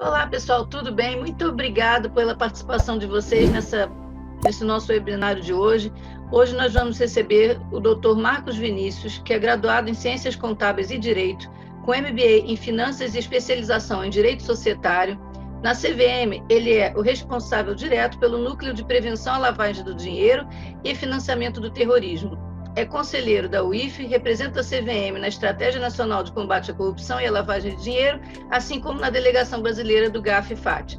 Olá, pessoal, tudo bem? Muito obrigado pela participação de vocês nesse nosso webinário de hoje. Hoje nós vamos receber o Dr. Marcos Vinícius, que é graduado em Ciências Contábeis e Direito, com MBA em Finanças e especialização em Direito Societário. Na CVM, ele é o responsável direto pelo Núcleo de Prevenção à Lavagem do Dinheiro e Financiamento do Terrorismo. É conselheiro da UIF, representa a CVM na Estratégia Nacional de Combate à Corrupção e à Lavagem de Dinheiro, assim como na Delegação Brasileira do GAF-FAT.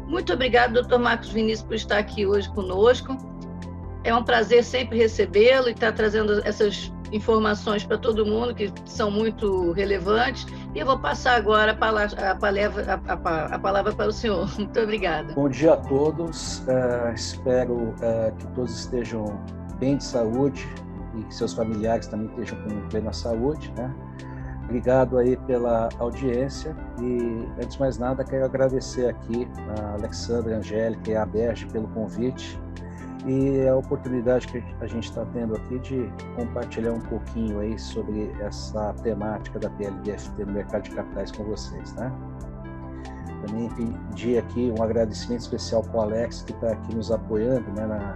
Muito obrigado, Dr. Marcos Vinícius, por estar aqui hoje conosco. É um prazer sempre recebê-lo e estar trazendo essas informações para todo mundo, que são muito relevantes. E eu vou passar agora a palavra para o senhor. Muito obrigada. Bom dia a todos. Espero que todos estejam bem de saúde e que seus familiares também estejam com plena saúde, né? Obrigado aí pela audiência e, antes de mais nada, quero agradecer aqui a Alexandra, a Angélica e a Berge pelo convite e a oportunidade que a gente está tendo aqui de compartilhar um pouquinho aí sobre essa temática da PLDFT no mercado de capitais com vocês, né? Também pedi aqui um agradecimento especial para o Alex, que está aqui nos apoiando, né,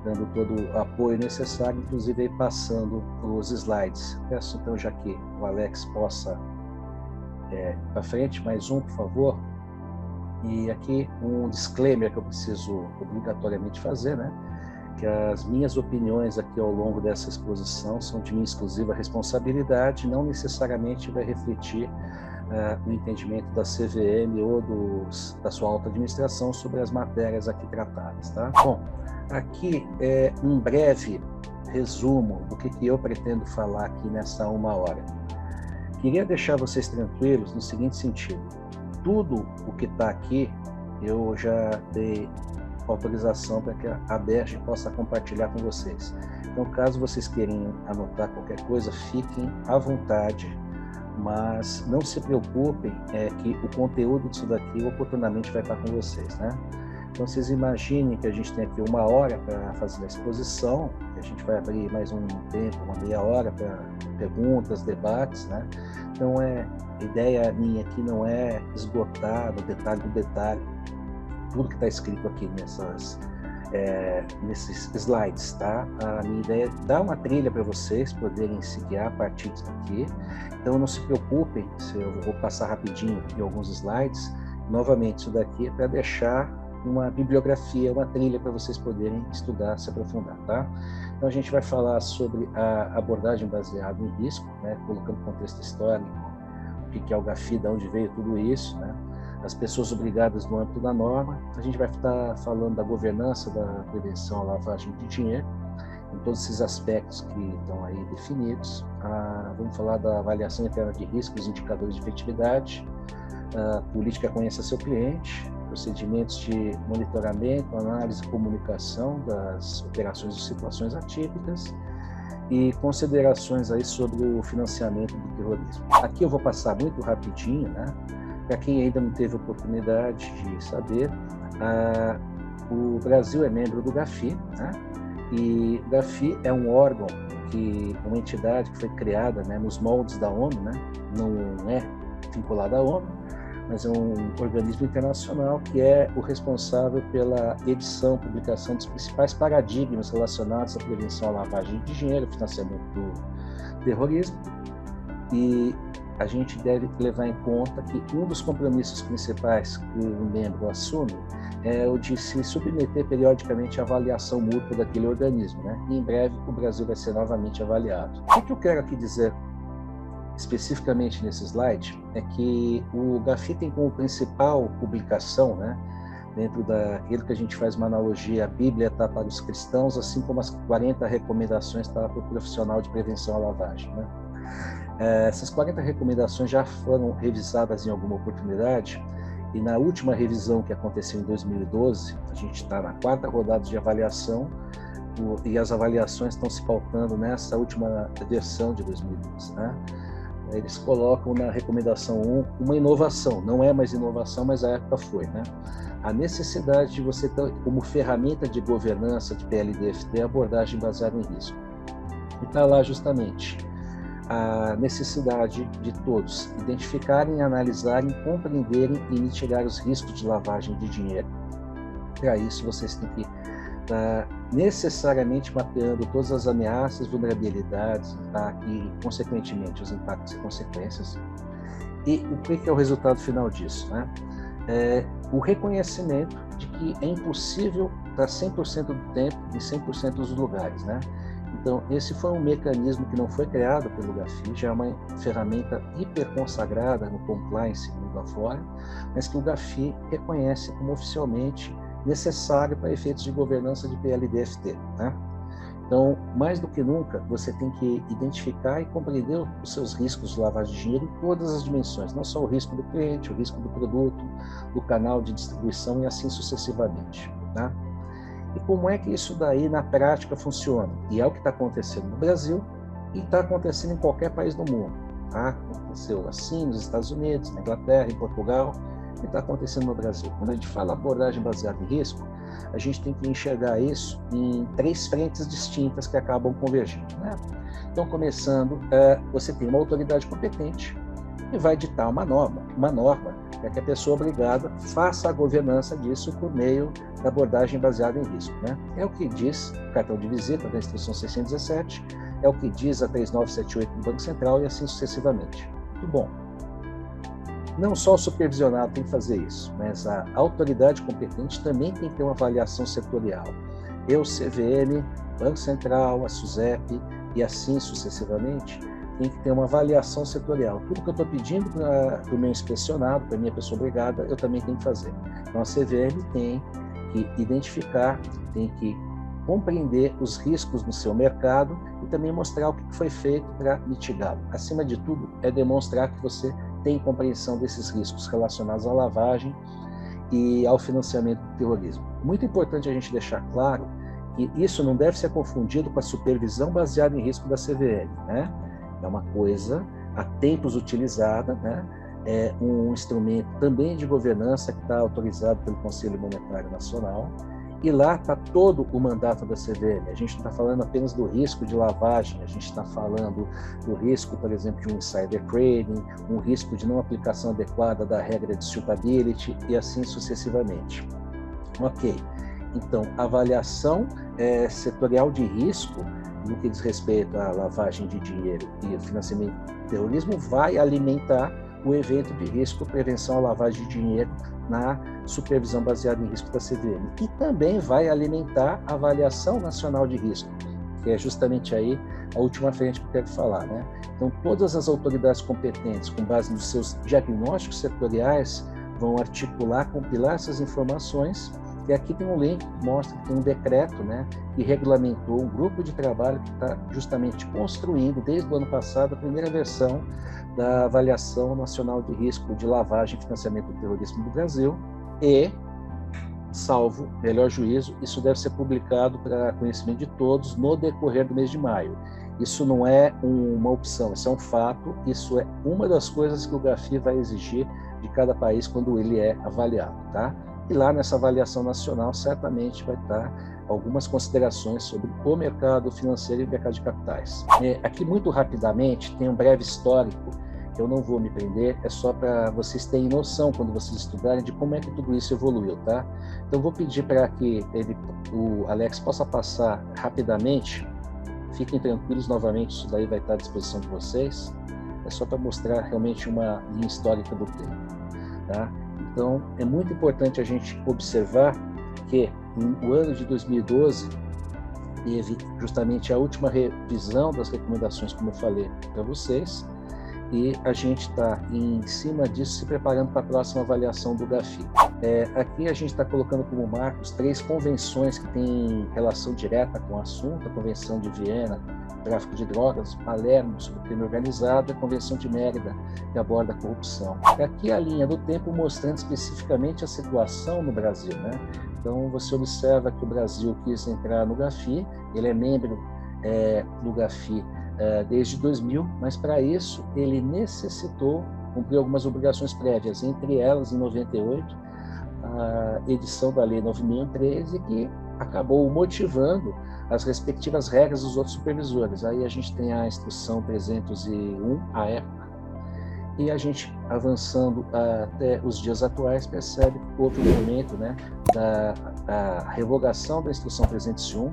dando todo o apoio necessário, inclusive aí passando os slides. Peço então já que o Alex possa para frente, mais um, por favor. E aqui um disclaimer que eu preciso obrigatoriamente fazer, né? Que as minhas opiniões aqui ao longo dessa exposição são de minha exclusiva responsabilidade, não necessariamente vai refletir o entendimento da CVM ou da sua alta administração sobre as matérias aqui tratadas, tá? Bom, aqui é um breve resumo do que eu pretendo falar aqui nessa 1 hora. Queria deixar vocês tranquilos no seguinte sentido: tudo o que está aqui eu já dei autorização para que a Berge possa compartilhar com vocês. Então, caso vocês queiram anotar qualquer coisa, fiquem à vontade, mas não se preocupem que o conteúdo disso daqui oportunamente vai estar com vocês, né? Então, vocês imaginem que a gente tem aqui 1 hora para fazer a exposição, que a gente vai abrir mais um tempo, uma meia hora para perguntas, debates, né? Então, a ideia minha aqui não é esgotar no detalhe do detalhe tudo que está escrito aqui nesses slides, tá? A minha ideia é dar uma trilha para vocês poderem se guiar a partir disso aqui. Então, não se preocupem se eu vou passar rapidinho em alguns slides. Novamente, isso daqui é para deixar uma bibliografia, uma trilha para vocês poderem estudar, se aprofundar, tá? Então, a gente vai falar sobre a abordagem baseada em risco, né? Colocando contexto histórico, o que é o GAFI, de onde veio tudo isso, né? As pessoas obrigadas no âmbito da norma. A gente vai estar falando da governança da prevenção à lavagem de dinheiro, em todos esses aspectos que estão aí definidos. Vamos falar da avaliação interna de riscos, indicadores de efetividade, política conheça seu cliente, procedimentos de monitoramento, análise e comunicação das operações e situações atípicas e considerações aí sobre o financiamento do terrorismo. Aqui eu vou passar muito rapidinho, né? Para quem ainda não teve oportunidade de saber, o Brasil é membro do GAFI, né? E o GAFI é um órgão, uma entidade que foi criada, né, nos moldes da ONU, né? Não é vinculada à ONU, mas é um organismo internacional que é o responsável pela edição, publicação dos principais paradigmas relacionados à prevenção à lavagem de dinheiro, financiamento do terrorismo. E a gente deve levar em conta que um dos compromissos principais que o membro assume é o de se submeter periodicamente à avaliação mútua daquele organismo, né? E em breve o Brasil vai ser novamente avaliado. O que eu quero aqui dizer especificamente nesse slide é que o GAFI tem como principal publicação, né, dentro daquilo que a gente faz uma analogia, a Bíblia está para os cristãos, assim como as 40 recomendações está para o profissional de prevenção à lavagem, né? Essas 40 recomendações já foram revisadas em alguma oportunidade e na última revisão que aconteceu em 2012, a gente está na 4ª rodada de avaliação e as avaliações estão se pautando nessa última versão de 2012, né? Eles colocam na recomendação 1 uma inovação, não é mais inovação, mas a época foi, né? A necessidade de você ter como ferramenta de governança de PLDFT a abordagem baseada em risco. E está lá justamente a necessidade de todos identificarem, analisarem, compreenderem e mitigar os riscos de lavagem de dinheiro. Para isso, vocês têm que estar necessariamente mapeando todas as ameaças, vulnerabilidades, tá? E, consequentemente, os impactos e consequências. E o que é o resultado final disso, né? O reconhecimento de que é impossível estar 100% do tempo em 100% dos lugares, né? Então, esse foi um mecanismo que não foi criado pelo GAFI, já é uma ferramenta hiper consagrada no compliance mundo afora, mas que o GAFI reconhece como oficialmente necessário para efeitos de governança de PLD-FT, né? Então, mais do que nunca, você tem que identificar e compreender os seus riscos de lavagem de dinheiro em todas as dimensões, não só o risco do cliente, o risco do produto, do canal de distribuição e assim sucessivamente, tá? E como é que isso daí na prática funciona? E é o que está acontecendo no Brasil e está acontecendo em qualquer país do mundo, tá? Aconteceu assim nos Estados Unidos, na Inglaterra, em Portugal, e está acontecendo no Brasil. Quando a gente fala abordagem baseada em risco, a gente tem que enxergar isso em 3 frentes distintas que acabam convergindo, né? Então, começando, você tem uma autoridade competente e vai ditar uma norma para que a pessoa obrigada faça a governança disso por meio da abordagem baseada em risco, né? É o que diz o cartão de visita da Instrução 617, é o que diz a 3978 do Banco Central e assim sucessivamente. Muito bom. Não só o supervisionado tem que fazer isso, mas a autoridade competente também tem que ter uma avaliação setorial. Eu, CVM, Banco Central, a SUSEP e assim sucessivamente, tem que ter uma avaliação setorial. Tudo que eu estou pedindo para o meu inspecionado, para a minha pessoa obrigada, eu também tenho que fazer. Então, a CVM tem que identificar, tem que compreender os riscos no seu mercado e também mostrar o que foi feito para mitigá-lo. Acima de tudo, é demonstrar que você tem compreensão desses riscos relacionados à lavagem e ao financiamento do terrorismo. Muito importante a gente deixar claro que isso não deve ser confundido com a supervisão baseada em risco da CVM, né? É uma coisa há tempos utilizada, né? É um instrumento também de governança que está autorizado pelo Conselho Monetário Nacional, e lá está todo o mandato da CVM. A gente não está falando apenas do risco de lavagem, a gente está falando do risco, por exemplo, de um insider trading, um risco de não aplicação adequada da regra de suitability e assim sucessivamente. Ok, então, avaliação setorial de risco no que diz respeito à lavagem de dinheiro e financiamento do terrorismo vai alimentar o evento de risco, prevenção à lavagem de dinheiro na supervisão baseada em risco da CVM. E também vai alimentar a avaliação nacional de risco, que é justamente aí a última frente que eu quero falar, né? Então, todas as autoridades competentes, com base nos seus diagnósticos setoriais, vão articular, compilar essas informações. E aqui tem um link que mostra que tem um decreto, né, que regulamentou um grupo de trabalho que está justamente construindo, desde o ano passado, a primeira versão da avaliação nacional de risco de lavagem e financiamento do terrorismo do Brasil e, salvo melhor juízo, isso deve ser publicado para conhecimento de todos no decorrer do mês de maio. Isso não é uma opção, isso é um fato, isso é uma das coisas que o GAFI vai exigir de cada país quando ele é avaliado, tá? E lá nessa avaliação nacional certamente vai estar algumas considerações sobre o mercado financeiro e o mercado de capitais. Aqui muito rapidamente tem um breve histórico, que eu não vou me prender, é só para vocês terem noção quando vocês estudarem de como é que tudo isso evoluiu, tá? Então vou pedir para que o Alex possa passar rapidamente, fiquem tranquilos novamente, isso daí vai estar à disposição de vocês, é só para mostrar realmente uma linha histórica do tempo, tá? Então, é muito importante a gente observar que no ano de 2012 teve justamente a última revisão das recomendações, como eu falei para vocês, e a gente está em cima disso se preparando para a próxima avaliação do GAFI. Aqui a gente está colocando como marcos 3 convenções que têm relação direta com o assunto: a Convenção de Viena, tráfico de drogas, Palermo, sobre crime organizado, e a Convenção de Mérida, que aborda a corrupção. Aqui a linha do tempo mostrando especificamente a situação no Brasil, né? Então, você observa que o Brasil quis entrar no GAFI, ele é membro do GAFI desde 2000, mas para isso ele necessitou cumprir algumas obrigações prévias, entre elas, em 98, a edição da Lei 9.013, que acabou motivando as respectivas regras dos outros supervisores. Aí a gente tem a Instrução 301, à época, e a gente, avançando até os dias atuais, percebe que houve um momento, né, da revogação da Instrução 301,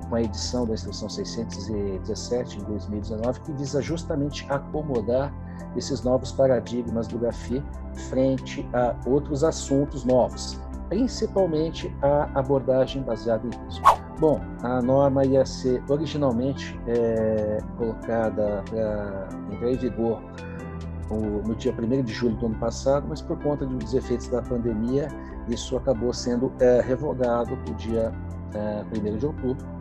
com a edição da Instrução 617, em 2019, que visa justamente acomodar esses novos paradigmas do GAFI frente a outros assuntos novos, principalmente a abordagem baseada em risco. Bom, a norma ia ser originalmente colocada para entrar em vigor no dia 1º de julho do ano passado, mas por conta dos efeitos da pandemia, isso acabou sendo revogado para o dia 1º de outubro,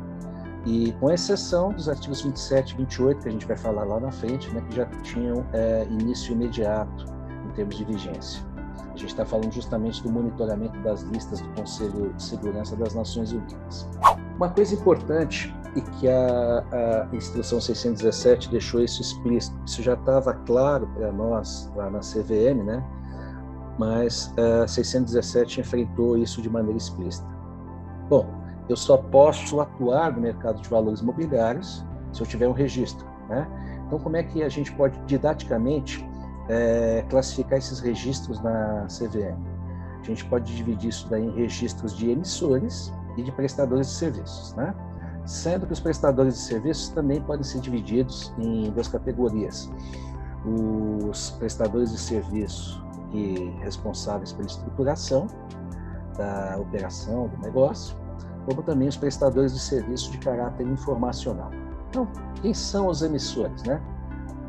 e com exceção dos artigos 27 e 28, que a gente vai falar lá na frente, né, que já tinham início imediato em termos de vigência. A gente está falando justamente do monitoramento das listas do Conselho de Segurança das Nações Unidas. Uma coisa importante, e que a Instrução 617 deixou isso explícito, isso já estava claro para nós lá na CVM, né? Mas a 617 enfrentou isso de maneira explícita. Bom, eu só posso atuar no mercado de valores imobiliários se eu tiver um registro, né? Então, como é que a gente pode, didaticamente, classificar esses registros na CVM? A gente pode dividir isso daí em registros de emissores e de prestadores de serviços, né? Sendo que os prestadores de serviços também podem ser divididos em duas categorias. Os prestadores de serviço responsáveis pela estruturação da operação, do negócio, como também os prestadores de serviço de caráter informacional. Então, quem são os emissores, né?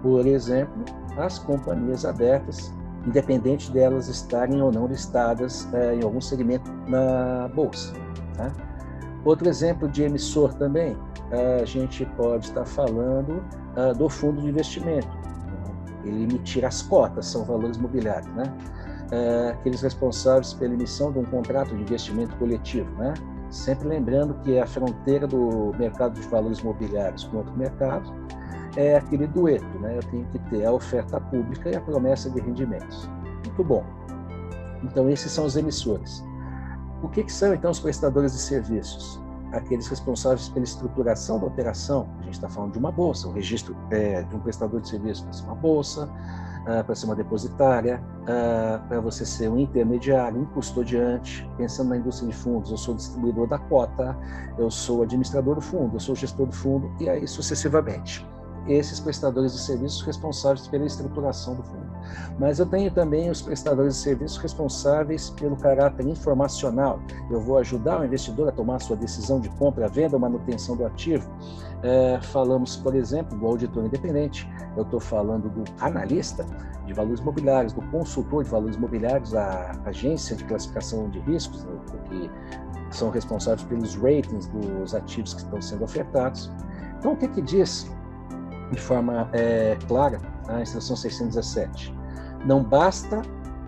Por exemplo, as companhias abertas, independente delas estarem ou não listadas em algum segmento na Bolsa, né? Outro exemplo de emissor também, a gente pode estar falando do fundo de investimento. Ele emitir as cotas, são valores imobiliários, né? Aqueles responsáveis pela emissão de um contrato de investimento coletivo, né? Sempre lembrando que a fronteira do mercado de valores imobiliários com outro mercado é aquele dueto, né? Eu tenho que ter a oferta pública e a promessa de rendimentos. Muito bom. Então, esses são os emissores. O que são, então, os prestadores de serviços? Aqueles responsáveis pela estruturação da operação. A gente está falando de uma bolsa, o registro de um prestador de serviço para ser uma bolsa, para ser uma depositária, para você ser um intermediário, um custodiante. Pensando na indústria de fundos, eu sou distribuidor da cota, eu sou administrador do fundo, eu sou gestor do fundo, e aí sucessivamente. Esses prestadores de serviços responsáveis pela estruturação do fundo. Mas eu tenho também os prestadores de serviços responsáveis pelo caráter informacional. Eu vou ajudar o investidor a tomar sua decisão de compra, venda ou manutenção do ativo. Falamos, por exemplo, do auditor independente, eu estou falando do analista de valores imobiliários, do consultor de valores imobiliários, a agência de classificação de riscos, né, que são responsáveis pelos ratings dos ativos que estão sendo ofertados. Então, o que diz de forma clara a Instrução 617? Não basta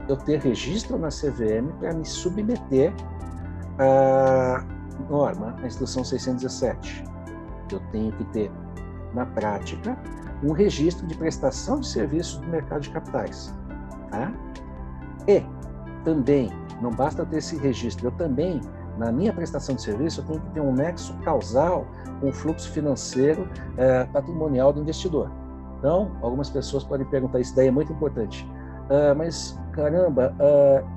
eu ter registro na CVM para me submeter à norma, a Instrução 617. Eu tenho que ter, na prática, um registro de prestação de serviços do mercado de capitais. Tá? E também, não basta eu ter esse registro, eu também, na minha prestação de serviço, eu tenho que ter um nexo causal com o fluxo financeiro patrimonial do investidor. Então, algumas pessoas podem perguntar, isso daí é muito importante. Mas, caramba,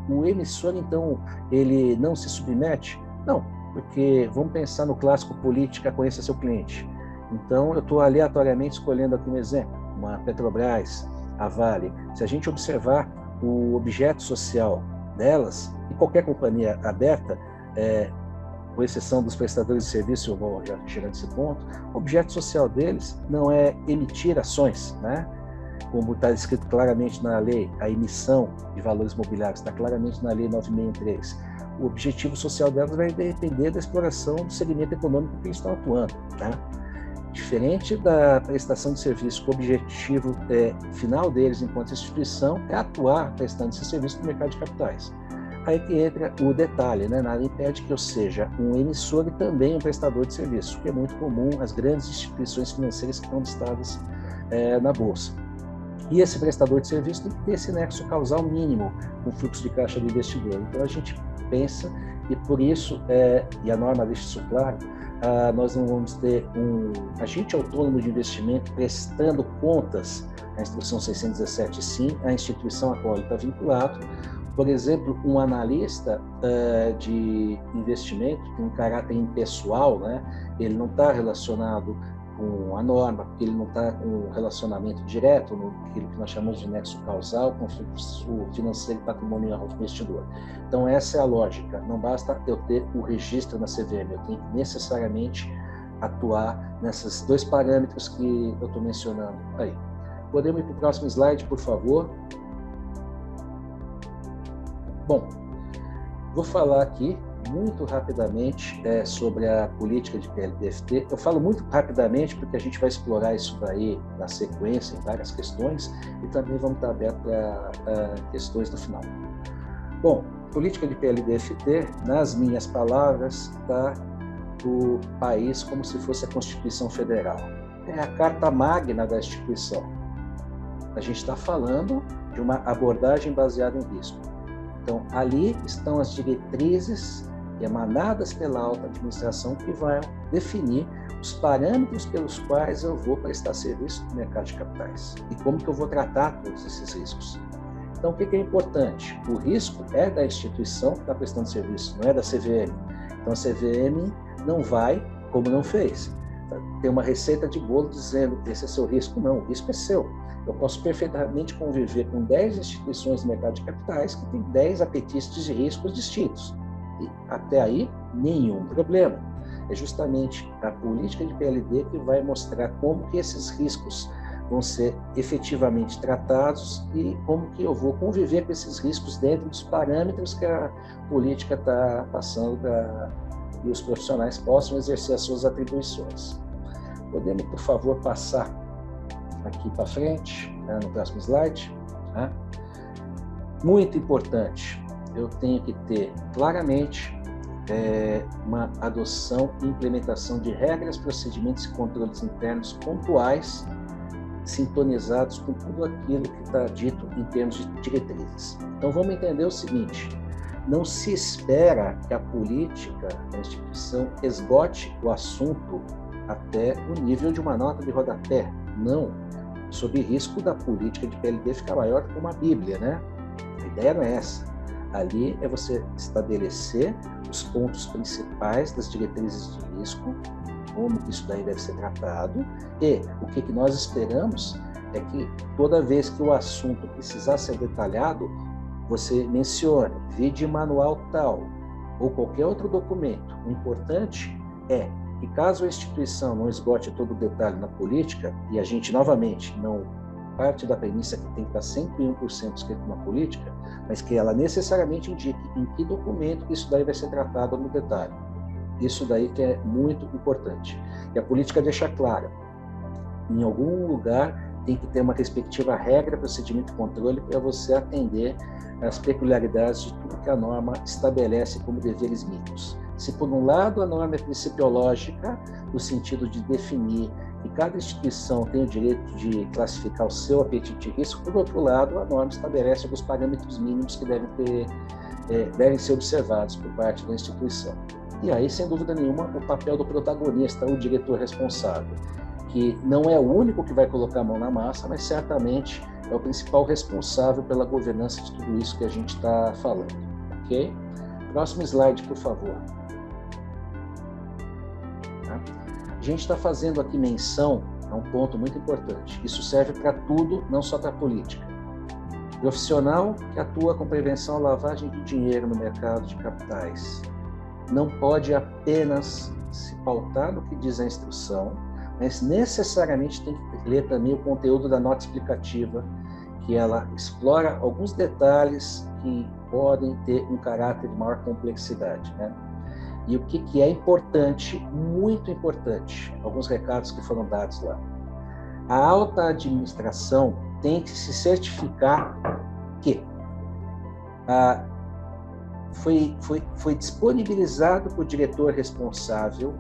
o emissor, então, ele não se submete? Não, porque vamos pensar no clássico política, conheça seu cliente. Então, eu estou aleatoriamente escolhendo aqui um exemplo, uma Petrobras, a Vale. Se a gente observar o objeto social delas, e qualquer companhia aberta, com exceção dos prestadores de serviço, eu vou já chegar nesse ponto, o objeto social deles não é emitir ações, né? Como está escrito claramente na lei, a emissão de valores imobiliários está claramente na lei 9613. O objetivo social delas vai depender da exploração do segmento econômico que eles estão atuando, tá? Diferente da prestação de serviço, o objetivo final deles, enquanto instituição, é atuar prestando esse serviço no mercado de capitais. Aí que entra o detalhe, né? Nada impede que eu seja um emissor e também um prestador de serviço, que é muito comum as grandes instituições financeiras que estão listadas na Bolsa. E esse prestador de serviço tem que ter esse nexo causal mínimo com o fluxo de caixa do investidor. Então, a gente pensa E por isso, e a norma deixa isso claro, nós não vamos ter um agente autônomo de investimento prestando contas à Instrução 617, sim, à instituição a qual ele está vinculado. Por exemplo, um analista de investimento tem um caráter impessoal, né? Ele não está relacionado com a norma, porque ele não está com um relacionamento direto no que nós chamamos de nexo causal com o financeiro e patrimonial do investidor. Então, essa é a lógica. Não basta eu ter o registro na CVM, eu tenho que necessariamente atuar nesses dois parâmetros que eu estou mencionando aí. Podemos ir para o próximo slide, por favor? Bom, vou falar aqui muito rapidamente sobre a política de PLDFT. Eu falo muito rapidamente porque a gente vai explorar isso daí na sequência, em várias questões, e também vamos estar abertos para questões no final. Bom, política de PLDFT, nas minhas palavras, está do país como se fosse a Constituição Federal. É a carta magna da instituição. A gente está falando de uma abordagem baseada em risco. Então, ali estão as diretrizes emanadas pela alta administração que vão definir os parâmetros pelos quais eu vou prestar serviço no mercado de capitais e como que eu vou tratar todos esses riscos. Então, o que é importante? O risco é da instituição que está prestando serviço, não é da CVM. Então, a CVM não vai, como não fez, ter uma receita de bolo dizendo esse é seu risco. Não, o risco é seu. Eu posso perfeitamente conviver com 10 instituições do mercado de capitais que têm 10 apetite de riscos distintos. E até aí, nenhum problema. É justamente a política de PLD que vai mostrar como que esses riscos vão ser efetivamente tratados e como que eu vou conviver com esses riscos dentro dos parâmetros que a política está passando para que os profissionais possam exercer as suas atribuições. Podemos, por favor, passar aqui para frente, no próximo slide. Tá? Muito importante, eu tenho que ter claramente uma adoção e implementação de regras, procedimentos e controles internos pontuais, sintonizados com tudo aquilo que está dito em termos de diretrizes. Então, vamos entender o seguinte: não se espera que a política da instituição esgote o assunto até o nível de uma nota de rodapé. Não, sob risco da política de PLD ficar maior que uma Bíblia, né? A ideia não é essa. Ali é você estabelecer os pontos principais das diretrizes de risco, como isso daí deve ser tratado, e o que nós esperamos é que toda vez que o assunto precisar ser detalhado, você mencione, vide manual tal, ou qualquer outro documento. O importante é que caso a instituição não esgote todo o detalhe na política, e a gente, novamente, não parte da premissa que tem que estar 101% escrito na política, mas que ela necessariamente indique em que documento isso daí vai ser tratado no detalhe. Isso daí que é muito importante. E a política deixa clara, em algum lugar tem que ter uma respectiva regra, procedimento e controle para você atender às peculiaridades de tudo que a norma estabelece como deveres mínimos. Se, por um lado, a norma é principiológica, no sentido de definir que cada instituição tem o direito de classificar o seu apetite de risco, por outro lado, a norma estabelece alguns parâmetros mínimos que devem ser observados por parte da instituição. E aí, sem dúvida nenhuma, o papel do protagonista, o diretor responsável, que não é o único que vai colocar a mão na massa, mas certamente é o principal responsável pela governança de tudo isso que a gente está falando. Ok? Próximo slide, por favor. A gente está fazendo aqui menção a um ponto muito importante. Isso serve para tudo, não só para a política. Profissional que atua com prevenção à lavagem de dinheiro no mercado de capitais não pode apenas se pautar no que diz a instrução, mas necessariamente tem que ler também o conteúdo da nota explicativa, que ela explora alguns detalhes que podem ter um caráter de maior complexidade, né? E o que é importante, muito importante, alguns recados que foram dados lá. A alta administração tem que se certificar que foi disponibilizado para o diretor responsável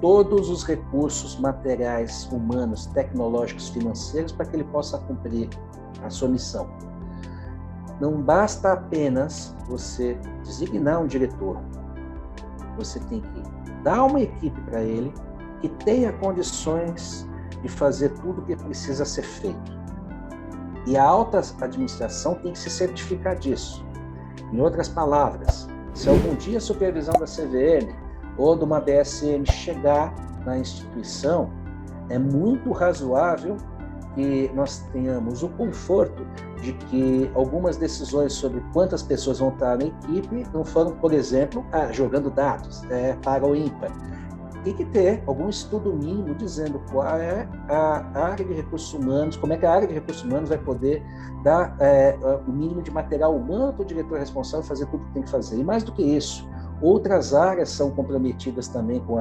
todos os recursos materiais, humanos, tecnológicos, financeiros para que ele possa cumprir a sua missão. Não basta apenas você designar um diretor. você tem que dar uma equipe para ele que tenha condições de fazer tudo o que precisa ser feito. E a alta administração tem que se certificar disso. Em outras palavras, se algum dia a supervisão da CVM ou de uma BSM chegar na instituição, é muito razoável que nós tenhamos o conforto de que algumas decisões sobre quantas pessoas vão estar na equipe não foram, por exemplo, jogando dados, para ou ímpar. Tem que ter algum estudo mínimo dizendo qual é a área de recursos humanos, como é que a área de recursos humanos vai poder dar o mínimo de material humano para o diretor responsável fazer tudo que tem que fazer. E mais do que isso, outras áreas são comprometidas também com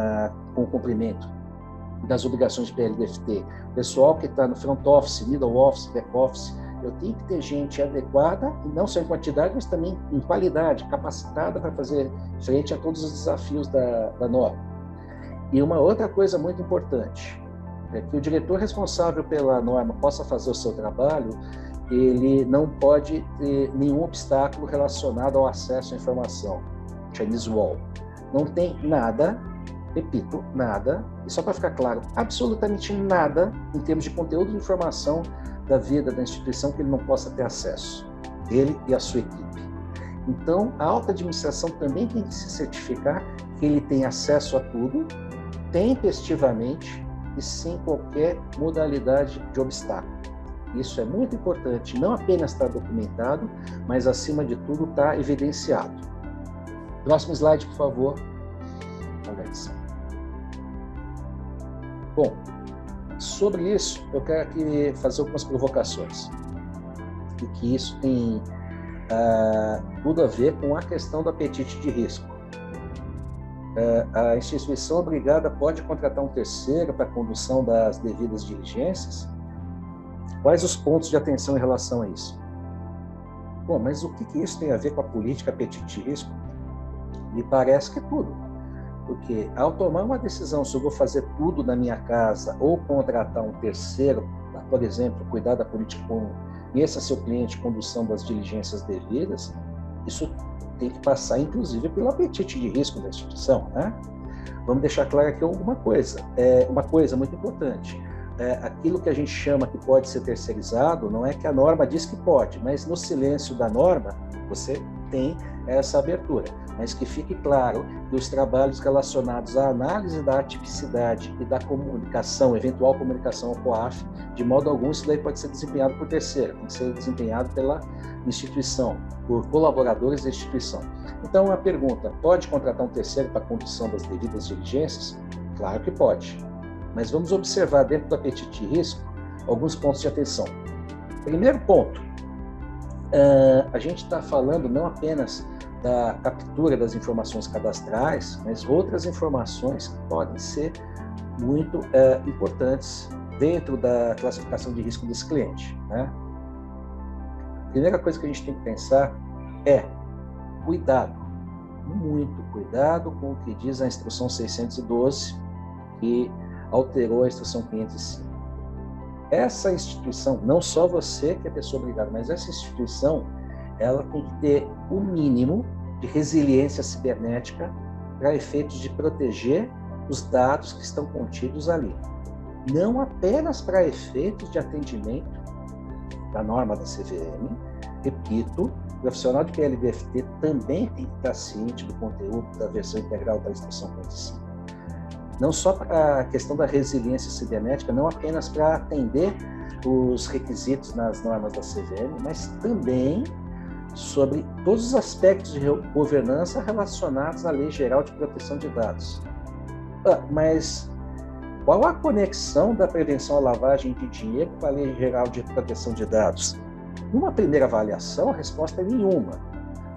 o cumprimento das obrigações de PLDFT. O pessoal que está no front office, middle office, back office, eu tenho que ter gente adequada, e não só em quantidade, mas também em qualidade, capacitada para fazer frente a todos os desafios da norma. E uma outra coisa muito importante é que o diretor responsável pela norma possa fazer o seu trabalho, ele não pode ter nenhum obstáculo relacionado ao acesso à informação. Chinese Wall. Não tem nada, repito, nada, e só para ficar claro, absolutamente nada em termos de conteúdo de informação da vida da instituição que ele não possa ter acesso, ele e a sua equipe. Então, a alta administração também tem que se certificar que ele tem acesso a tudo, tempestivamente e sem qualquer modalidade de obstáculo. Isso é muito importante, não apenas está documentado, mas, acima de tudo, está evidenciado. Próximo slide, por favor. Alex. Bom, sobre isso, eu quero aqui fazer algumas provocações. E que isso tem tudo a ver com a questão do apetite de risco. A instituição obrigada pode contratar um terceiro para a condução das devidas diligências? Quais os pontos de atenção em relação a isso? Bom, mas o que isso tem a ver com a política apetite de risco? Me parece que tudo. Porque ao tomar uma decisão se eu vou fazer tudo na minha casa ou contratar um terceiro, por exemplo, cuidar da política, conheça seu cliente, condução das diligências devidas, isso tem que passar, inclusive, pelo apetite de risco da instituição, né? Vamos deixar claro aqui uma coisa muito importante. Aquilo que a gente chama que pode ser terceirizado, não é que a norma diz que pode, mas no silêncio da norma, você tem essa abertura. Mas que fique claro que os trabalhos relacionados à análise da atipicidade e da comunicação, eventual comunicação ao COAF, de modo algum isso daí pode ser desempenhado por terceiro, tem que ser desempenhado pela instituição, por colaboradores da instituição. Então, a pergunta, pode contratar um terceiro para a condução das devidas diligências? Claro que pode. Mas vamos observar dentro do apetite de risco alguns pontos de atenção. Primeiro ponto, a gente está falando não apenas da captura das informações cadastrais, mas outras informações que podem ser muito importantes dentro da classificação de risco desse cliente, né? A primeira coisa que a gente tem que pensar é cuidado, muito cuidado com o que diz a instrução 612, que alterou a instrução 505. Essa instituição, não só você que é pessoa obrigada, mas essa instituição, ela tem que ter o mínimo de resiliência cibernética para efeitos de proteger os dados que estão contidos ali. Não apenas para efeitos de atendimento da norma da CVM, repito, o profissional de PLDFT também tem que estar ciente do conteúdo da versão integral da instrução 505. Não só para a questão da resiliência cibernética, não apenas para atender os requisitos nas normas da CVM, mas também sobre todos os aspectos de governança relacionados à Lei Geral de Proteção de Dados. Mas qual a conexão da prevenção à lavagem de dinheiro com a Lei Geral de Proteção de Dados? Numa primeira avaliação, a resposta é nenhuma.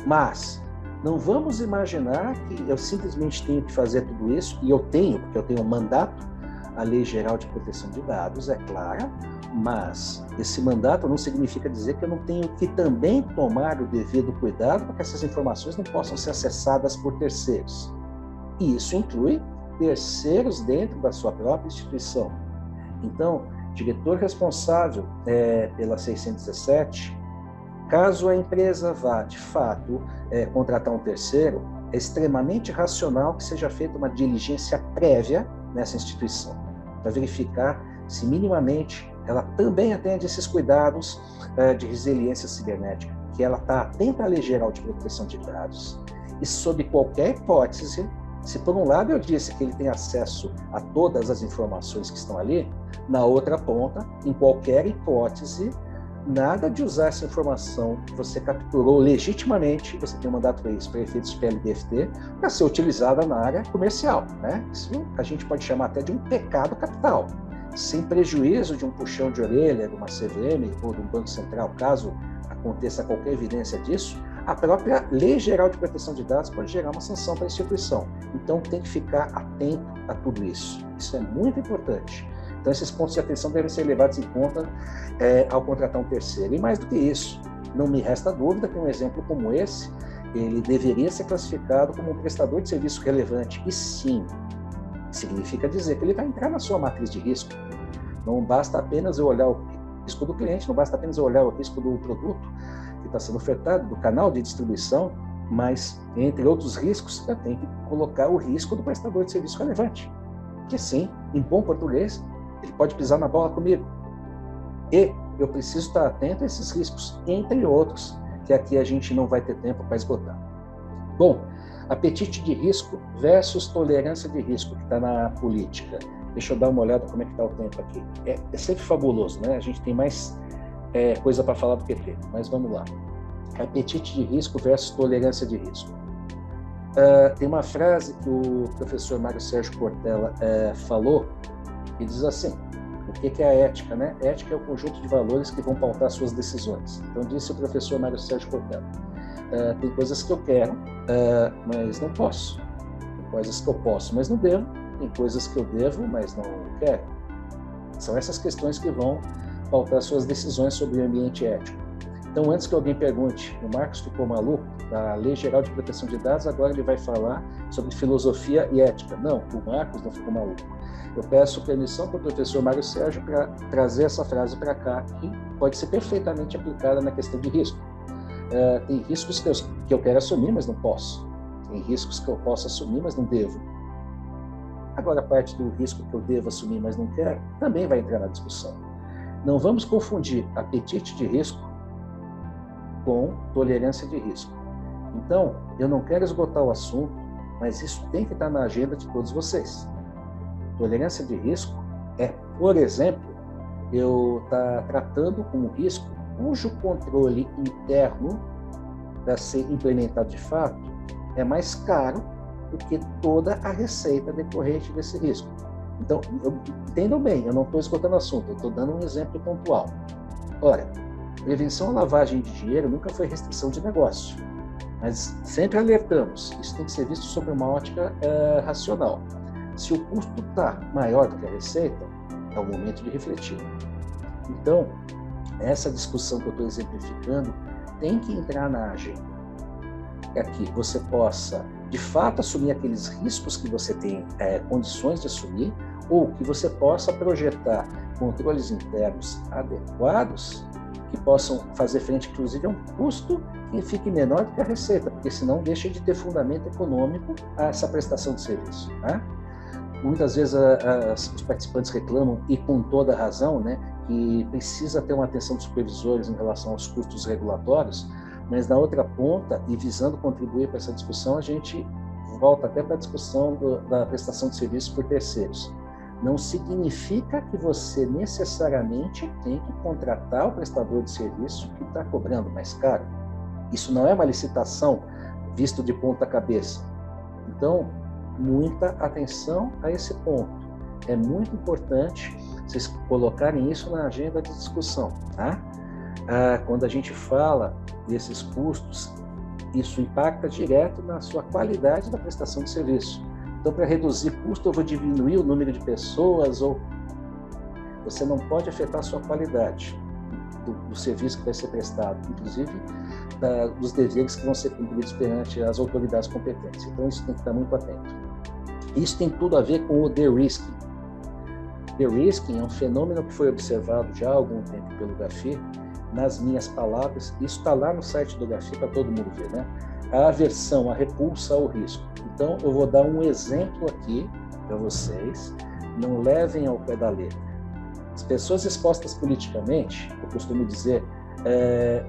Mas não vamos imaginar que eu simplesmente tenho que fazer tudo isso, e eu tenho, porque eu tenho um mandato, a Lei Geral de Proteção de Dados, é clara, mas esse mandato não significa dizer que eu não tenho que também tomar o devido cuidado para que essas informações não possam ser acessadas por terceiros. E isso inclui terceiros dentro da sua própria instituição. Então, diretor responsável pela 617, caso a empresa vá, de fato, contratar um terceiro, é extremamente racional que seja feita uma diligência prévia nessa instituição, para verificar se minimamente ela também atende esses cuidados de resiliência cibernética, que ela está atenta à Lei Geral de Proteção de Dados, e sob qualquer hipótese, se por um lado eu disse que ele tem acesso a todas as informações que estão ali, na outra ponta, em qualquer hipótese, nada de usar essa informação que você capturou legitimamente, você tem um mandato para isso, para efeitos de PLDFT, para ser utilizada na área comercial, né? Isso a gente pode chamar até de um pecado capital, sem prejuízo de um puxão de orelha de uma CVM ou de um Banco Central, caso aconteça qualquer evidência disso, a própria Lei Geral de Proteção de Dados pode gerar uma sanção para a instituição. Então, tem que ficar atento a tudo isso. Isso é muito importante. Então, esses pontos de atenção devem ser levados em conta ao contratar um terceiro. E mais do que isso, não me resta dúvida que um exemplo como esse, ele deveria ser classificado como um prestador de serviço relevante. E sim, significa dizer que ele vai entrar na sua matriz de risco. Não basta apenas eu olhar o risco do cliente, não basta apenas eu olhar o risco do produto que está sendo ofertado, do canal de distribuição, mas, entre outros riscos, eu tenho que colocar o risco do prestador de serviço relevante. Porque sim, em bom português, ele pode pisar na bola comigo. E eu preciso estar atento a esses riscos, entre outros, que aqui a gente não vai ter tempo para esgotar. Bom, apetite de risco versus tolerância de risco, que está na política. Deixa eu dar uma olhada como é que está o tempo aqui. É sempre fabuloso, né? A gente tem mais coisa para falar do que tempo, mas vamos lá. Apetite de risco versus tolerância de risco. Tem uma frase que o professor Mário Sérgio Cortella falou, que diz assim: o que é a ética, né? Ética é o conjunto de valores que vão pautar suas decisões. Então, disse o professor Mário Sérgio Cortella: tem coisas que eu quero, mas não posso. Tem coisas que eu posso, mas não devo. Tem coisas que eu devo, mas não quero. São essas questões que vão pautar suas decisões sobre o ambiente ético. Então, antes que alguém pergunte, o Marcos ficou maluco da Lei Geral de Proteção de Dados, agora ele vai falar sobre filosofia e ética. Não, o Marcos não ficou maluco. Eu peço permissão para o professor Mário Sérgio para trazer essa frase para cá, que pode ser perfeitamente aplicada na questão de risco. Tem riscos que eu quero assumir, mas não posso. Tem riscos que eu posso assumir, mas não devo. Agora, a parte do risco que eu devo assumir, mas não quero, também vai entrar na discussão. Não vamos confundir apetite de risco com tolerância de risco. Então, eu não quero esgotar o assunto, mas isso tem que estar na agenda de todos vocês. Tolerância de risco é, por exemplo, eu estar tratando com um risco cujo controle interno para ser implementado de fato é mais caro do que toda a receita decorrente desse risco. Então, entendam bem, eu não estou esgotando o assunto, eu estou dando um exemplo pontual. Ora, prevenção à lavagem de dinheiro nunca foi restrição de negócio, mas sempre alertamos, isso tem que ser visto sob uma ótica racional. Se o custo está maior do que a receita, é o momento de refletir. Então, essa discussão que eu estou exemplificando tem que entrar na agenda, para que você possa, de fato, assumir aqueles riscos que você tem condições de assumir, ou que você possa projetar controles internos adequados que possam fazer frente, inclusive, a um custo que fique menor do que a receita, porque senão deixa de ter fundamento econômico a essa prestação de serviço, né? Muitas vezes os participantes reclamam, e com toda razão, né, que precisa ter uma atenção dos supervisores em relação aos custos regulatórios, mas na outra ponta, e visando contribuir para essa discussão, a gente volta até para a discussão da prestação de serviços por terceiros. Não significa que você necessariamente tem que contratar o prestador de serviço que está cobrando mais caro. Isso não é uma licitação visto de ponta cabeça. Então, muita atenção a esse ponto. É muito importante vocês colocarem isso na agenda de discussão, tá? Quando a gente fala desses custos, isso impacta direto na sua qualidade da prestação de serviço. Então, para reduzir custo, eu vou diminuir o número de pessoas, ou você não pode afetar a sua qualidade do serviço que vai ser prestado, inclusive dos deveres que vão ser cumpridos perante as autoridades competentes. Então, isso tem que estar muito atento. Isso tem tudo a ver com o de-risking. De-risking é um fenômeno que foi observado já há algum tempo pelo GAFI. Nas minhas palavras, isso está lá no site do GAFI para todo mundo ver, né? a aversão, a repulsa ao risco. Então, eu vou dar um exemplo aqui para vocês, não levem ao pé da letra. As pessoas expostas politicamente, eu costumo dizer,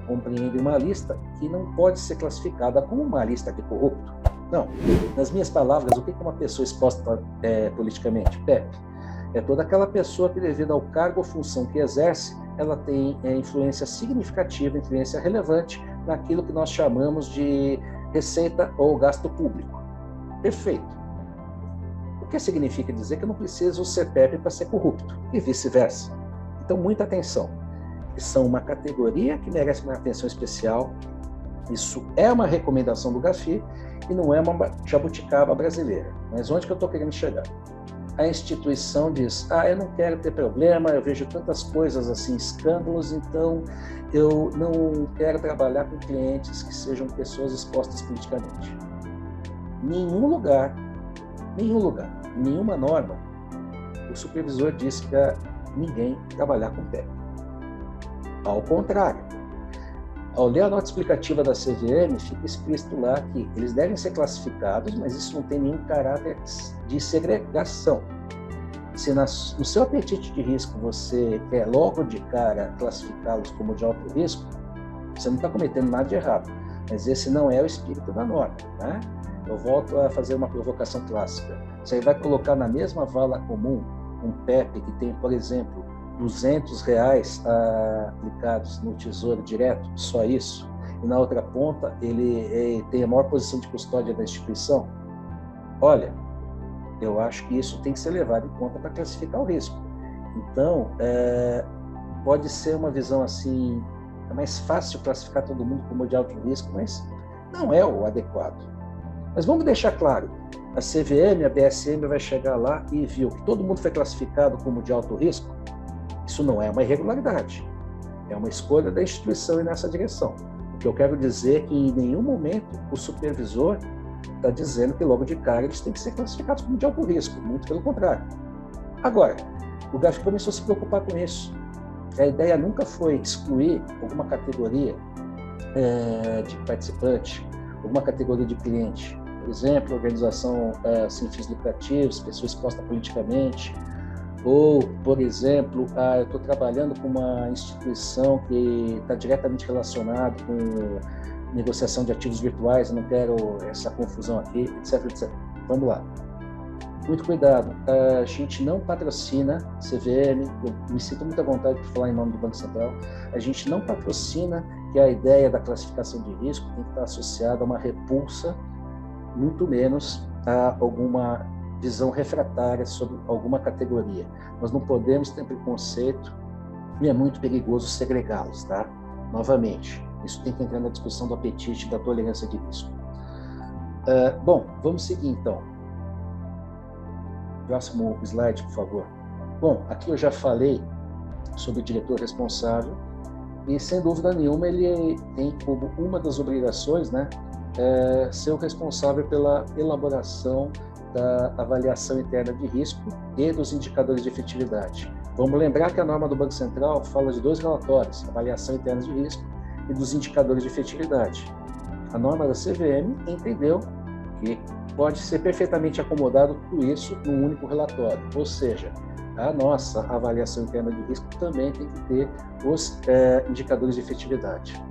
compreendem uma lista que não pode ser classificada como uma lista de corrupto. Não. Nas minhas palavras, o que é uma pessoa exposta politicamente? Pepe, é toda aquela pessoa que, devido ao cargo ou função que exerce, ela tem influência significativa, influência relevante naquilo que nós chamamos de receita ou gasto público. Perfeito. O que significa dizer que eu não preciso ser Pepe para ser corrupto, e vice-versa. Então, muita atenção. São uma categoria que merece uma atenção especial. Isso é uma recomendação do GAFI e não é uma jabuticaba brasileira. Mas onde que eu estou querendo chegar? A instituição diz, eu não quero ter problema, eu vejo tantas coisas assim, escândalos, então eu não quero trabalhar com clientes que sejam pessoas expostas politicamente. Nenhum lugar, nenhuma norma, o supervisor disse para ninguém trabalhar com PEP. Ao contrário, ao ler a nota explicativa da CVM, fica explícito lá que eles devem ser classificados, mas isso não tem nenhum caráter de segregação. Se no seu apetite de risco você quer logo de cara classificá-los como de alto risco, você não está cometendo nada de errado, mas esse não é o espírito da norma, né? Eu volto a fazer uma provocação clássica. Você vai colocar na mesma vala comum um PEP que tem, por exemplo, R$200 aplicados no Tesouro Direto, só isso, e na outra ponta ele tem a maior posição de custódia da instituição? Olha, eu acho que isso tem que ser levado em conta para classificar o risco. Então, pode ser uma visão assim, é mais fácil classificar todo mundo como de alto risco, mas não é o adequado. Mas vamos deixar claro, a CVM, a BSM vai chegar lá e viu que todo mundo foi classificado como de alto risco. Isso não é uma irregularidade, é uma escolha da instituição ir nessa direção. O que eu quero dizer é que em nenhum momento o supervisor está dizendo que logo de cara eles têm que ser classificados como de alto risco, muito pelo contrário. Agora, o GAFI começou a se preocupar com isso. A ideia nunca foi excluir alguma categoria de participante, alguma categoria de cliente. Por exemplo, organização sem fins lucrativos, pessoa exposta politicamente, ou, por exemplo, eu estou trabalhando com uma instituição que está diretamente relacionada com negociação de ativos virtuais, eu não quero essa confusão aqui, etc, etc. Vamos lá. Muito cuidado. A gente não patrocina CVM, eu me sinto muito à vontade de falar em nome do Banco Central, a gente não patrocina que a ideia da classificação de risco tem que estar associada a uma repulsa, muito menos a alguma visão refratária sobre alguma categoria. Nós não podemos ter preconceito e é muito perigoso segregá-los, tá? Novamente, isso tem que entrar na discussão do apetite e da tolerância de risco. Bom, vamos seguir então. Próximo slide, por favor. Bom, aqui eu já falei sobre o diretor responsável e, sem dúvida nenhuma, ele tem como uma das obrigações, né, ser o responsável pela elaboração da avaliação interna de risco e dos indicadores de efetividade. Vamos lembrar que a norma do Banco Central fala de 2 relatórios, avaliação interna de risco e dos indicadores de efetividade. A norma da CVM entendeu que pode ser perfeitamente acomodado tudo isso num único relatório, ou seja, a nossa avaliação interna de risco também tem que ter os indicadores de efetividade.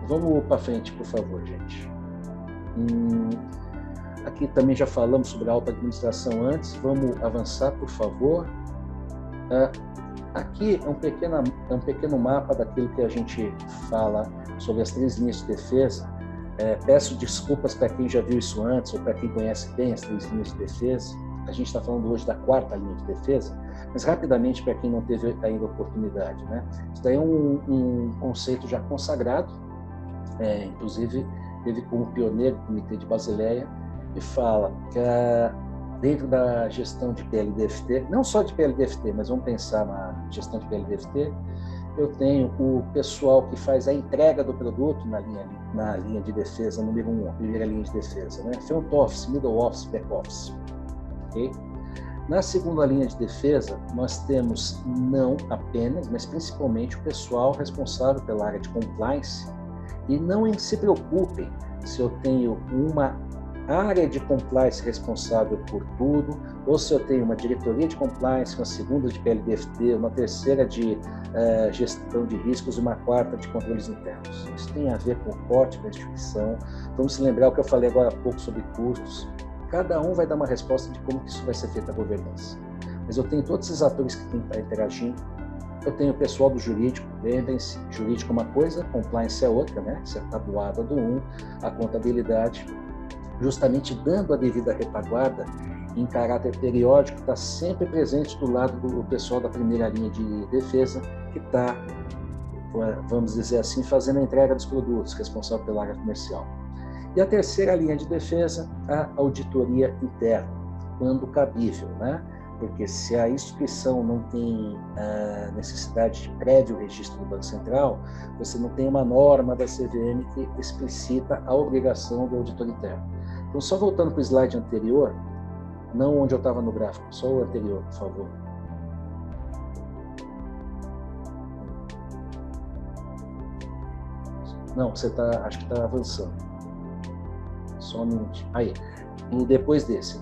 Vamos para frente, por favor, gente. Aqui também já falamos sobre a alta administração antes, vamos avançar, por favor. Aqui é um pequeno mapa daquilo que a gente fala sobre as 3 linhas de defesa. Peço desculpas para quem já viu isso antes ou para quem conhece bem as 3 linhas de defesa. A gente está falando hoje da 4ª linha de defesa, mas rapidamente para quem não teve ainda oportunidade, né? Isso daí é um conceito já consagrado, inclusive teve como pioneiro o Comitê de Basileia, e fala que dentro da gestão de PLDFT, não só de PLDFT, mas vamos pensar na gestão de PLDFT, eu tenho o pessoal que faz a entrega do produto na linha de defesa, número 1, a primeira linha de defesa, né? Front Office, Middle Office, Back Office. Okay? Na segunda linha de defesa, nós temos não apenas, mas principalmente o pessoal responsável pela área de compliance E não se preocupem se eu tenho uma área de compliance responsável por tudo, ou se eu tenho uma diretoria de compliance, uma segunda de PLDFT, uma terceira de gestão de riscos e uma quarta de controles internos. Isso tem a ver com o porte da instituição. Vamos se lembrar o que eu falei agora há pouco sobre custos. Cada um vai dar uma resposta de como que isso vai ser feita a governança. Mas eu tenho todos esses atores que têm que estar interagindo. Eu tenho o pessoal do jurídico, lembrem-se, jurídico é uma coisa, compliance é outra, né? Isso é tabuada do a contabilidade, justamente dando a devida retaguarda em caráter periódico, está sempre presente do lado do pessoal da primeira linha de defesa, que está, vamos dizer assim, fazendo a entrega dos produtos, responsável pela área comercial. E a terceira linha de defesa, a auditoria interna, quando cabível, né? Porque se a instituição não tem necessidade de prévio registro do Banco Central, você não tem uma norma da CVM que explicita a obrigação do auditor interno. Então, só voltando para o slide anterior, não onde eu estava no gráfico, só o anterior, por favor. Não, você acho que está avançando. Só um minutinho. Aí, e depois desse.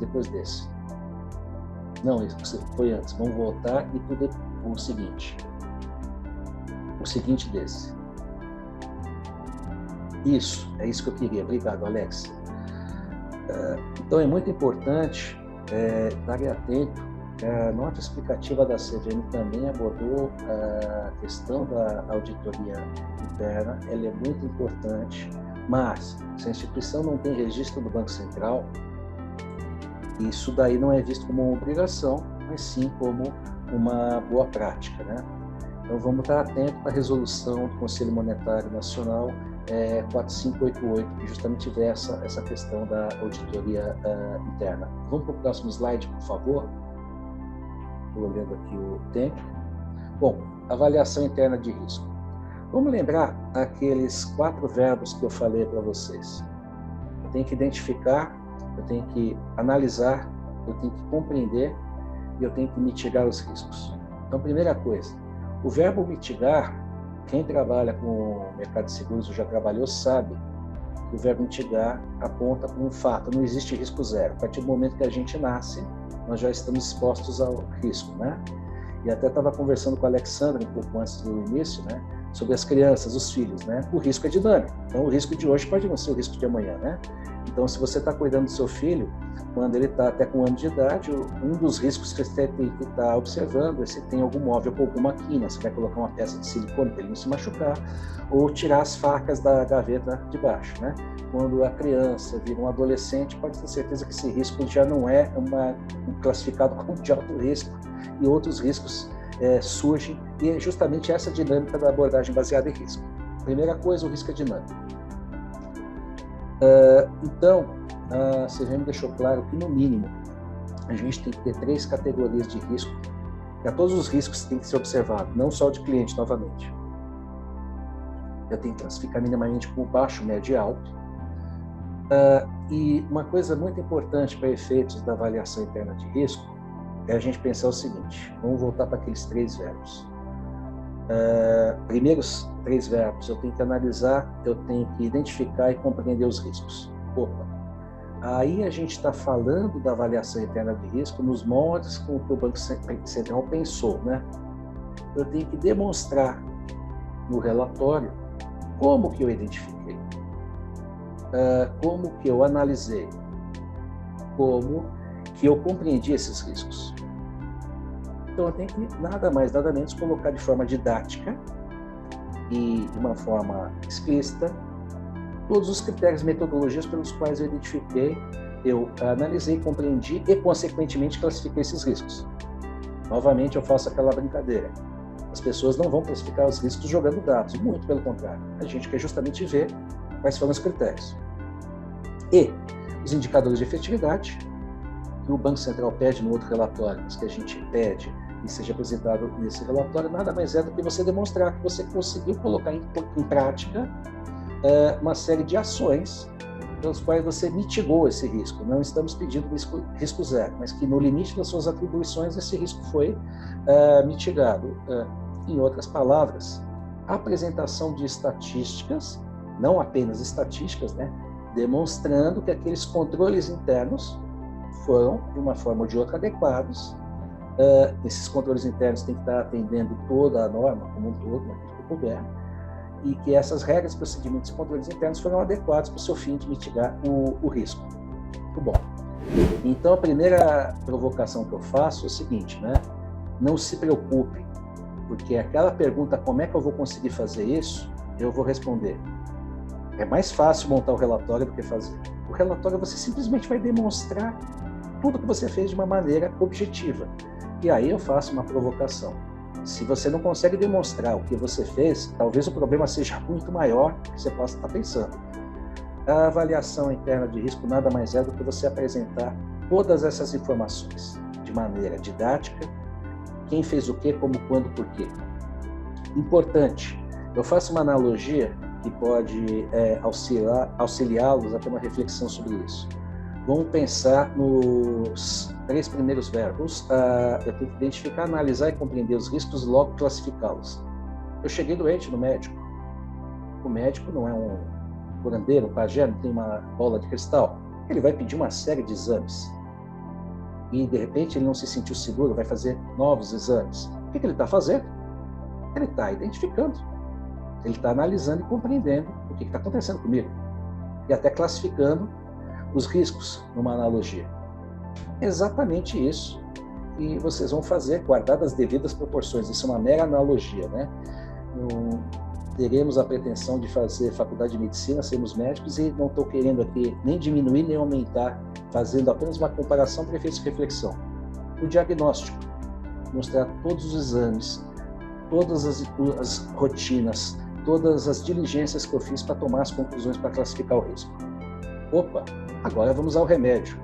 Não, isso foi antes. Vamos voltar e tudo o seguinte. O seguinte desse. Isso, é isso que eu queria. Obrigado, Alex. Então, é muito importante estarem atento. A nota explicativa da CVM também abordou a questão da auditoria interna. Ela é muito importante, mas se a instituição não tem registro do Banco Central, isso daí não é visto como uma obrigação, mas sim como uma boa prática, né? Então vamos estar atentos à resolução do Conselho Monetário Nacional 4588, que justamente vê essa questão da auditoria interna. Vamos para o próximo slide, por favor. Estou olhando aqui o tempo. Bom, avaliação interna de risco. Vamos lembrar aqueles 4 verbos que eu falei para vocês. Eu tenho que identificar, eu tenho que analisar, eu tenho que compreender e eu tenho que mitigar os riscos. Então, primeira coisa, o verbo mitigar, quem trabalha com o mercado de seguros ou já trabalhou sabe que o verbo mitigar aponta para um fato, não existe risco zero. A partir do momento que a gente nasce, nós já estamos expostos ao risco, né? E até estava conversando com a Alexandra um pouco antes do início, né? Sobre as crianças, os filhos, né? O risco é dinâmico. Então, o risco de hoje pode não ser o risco de amanhã, né? Então, se você está cuidando do seu filho, quando ele está até com 1 ano de idade, um dos riscos que você tem que estar observando é se tem algum móvel com alguma quina. Você vai colocar uma peça de silicone para ele não se machucar, ou tirar as facas da gaveta de baixo, né? Quando a criança vira um adolescente, pode ter certeza que esse risco já não é classificado como de alto risco, e outros riscos surgem, e é justamente essa dinâmica da abordagem baseada em risco. Primeira coisa, o risco é dinâmico. Então, a CVM deixou claro que, no mínimo, a gente tem que ter 3 categorias de risco, e a todos os riscos têm que ser observados, não só o de cliente, novamente. Eu tenho que classificar minimamente como baixo, médio e alto. E uma coisa muito importante para efeitos da avaliação interna de risco é a gente pensar o seguinte, vamos voltar para aqueles 3 verbos. Primeiros 3 verbos, eu tenho que analisar, eu tenho que identificar e compreender os riscos. Opa! Aí a gente está falando da avaliação interna de risco nos moldes com que o Banco Central pensou, né? Eu tenho que demonstrar no relatório como que eu identifiquei, como que eu analisei, como que eu compreendi esses riscos. Então, eu tenho que, nada mais, nada menos, colocar de forma didática e de uma forma explícita todos os critérios e metodologias pelos quais eu identifiquei, eu analisei, compreendi e, consequentemente, classifiquei esses riscos. Novamente, eu faço aquela brincadeira. As pessoas não vão classificar os riscos jogando dados, muito pelo contrário. A gente quer justamente ver quais foram os critérios. E os indicadores de efetividade, que o Banco Central pede no outro relatório, mas que a gente pede e seja apresentado nesse relatório, nada mais é do que você demonstrar que você conseguiu colocar em prática uma série de ações pelas quais você mitigou esse risco. Não estamos pedindo risco zero, mas que no limite das suas atribuições esse risco foi mitigado. Em outras palavras, a apresentação de estatísticas não apenas estatísticas, né, demonstrando que aqueles controles internos foram, de uma forma ou de outra, adequados. Esses controles internos têm que estar atendendo toda a norma, como um todo, naquilo que couber, e que essas regras, procedimentos e controles internos foram adequados para o seu fim de mitigar o risco. Muito bom. Então, a primeira provocação que eu faço é o seguinte, né? Não se preocupe, porque aquela pergunta, como é que eu vou conseguir fazer isso, eu vou responder. É mais fácil montar o relatório do que fazer. O relatório você simplesmente vai demonstrar tudo que você fez de uma maneira objetiva. E aí eu faço uma provocação. Se você não consegue demonstrar o que você fez, talvez o problema seja muito maior do que você possa estar pensando. A avaliação interna de risco nada mais é do que você apresentar todas essas informações de maneira didática, quem fez o quê, como, quando, por quê. Importante, eu faço uma analogia que pode auxiliá-los a ter uma reflexão sobre isso. Vamos pensar nos 3 primeiros verbos. Eu tenho que identificar, analisar e compreender os riscos e logo classificá-los. Eu cheguei doente no médico. O médico não é um curandeiro, um pajé, não tem uma bola de cristal. Ele vai pedir uma série de exames. E, de repente, ele não se sentiu seguro, vai fazer novos exames. O que ele está fazendo? Ele está identificando. Ele está analisando e compreendendo o que está acontecendo comigo. E até classificando os riscos numa analogia. Exatamente isso que vocês vão fazer, guardadas as devidas proporções. Isso é uma mera analogia, né? Não teremos a pretensão de fazer faculdade de medicina, sermos médicos, e não estou querendo aqui nem diminuir nem aumentar, fazendo apenas uma comparação para efeitos de reflexão. O diagnóstico, mostrar todos os exames, todas as rotinas, todas as diligências que eu fiz para tomar as conclusões para classificar o risco. Opa, agora vamos ao remédio.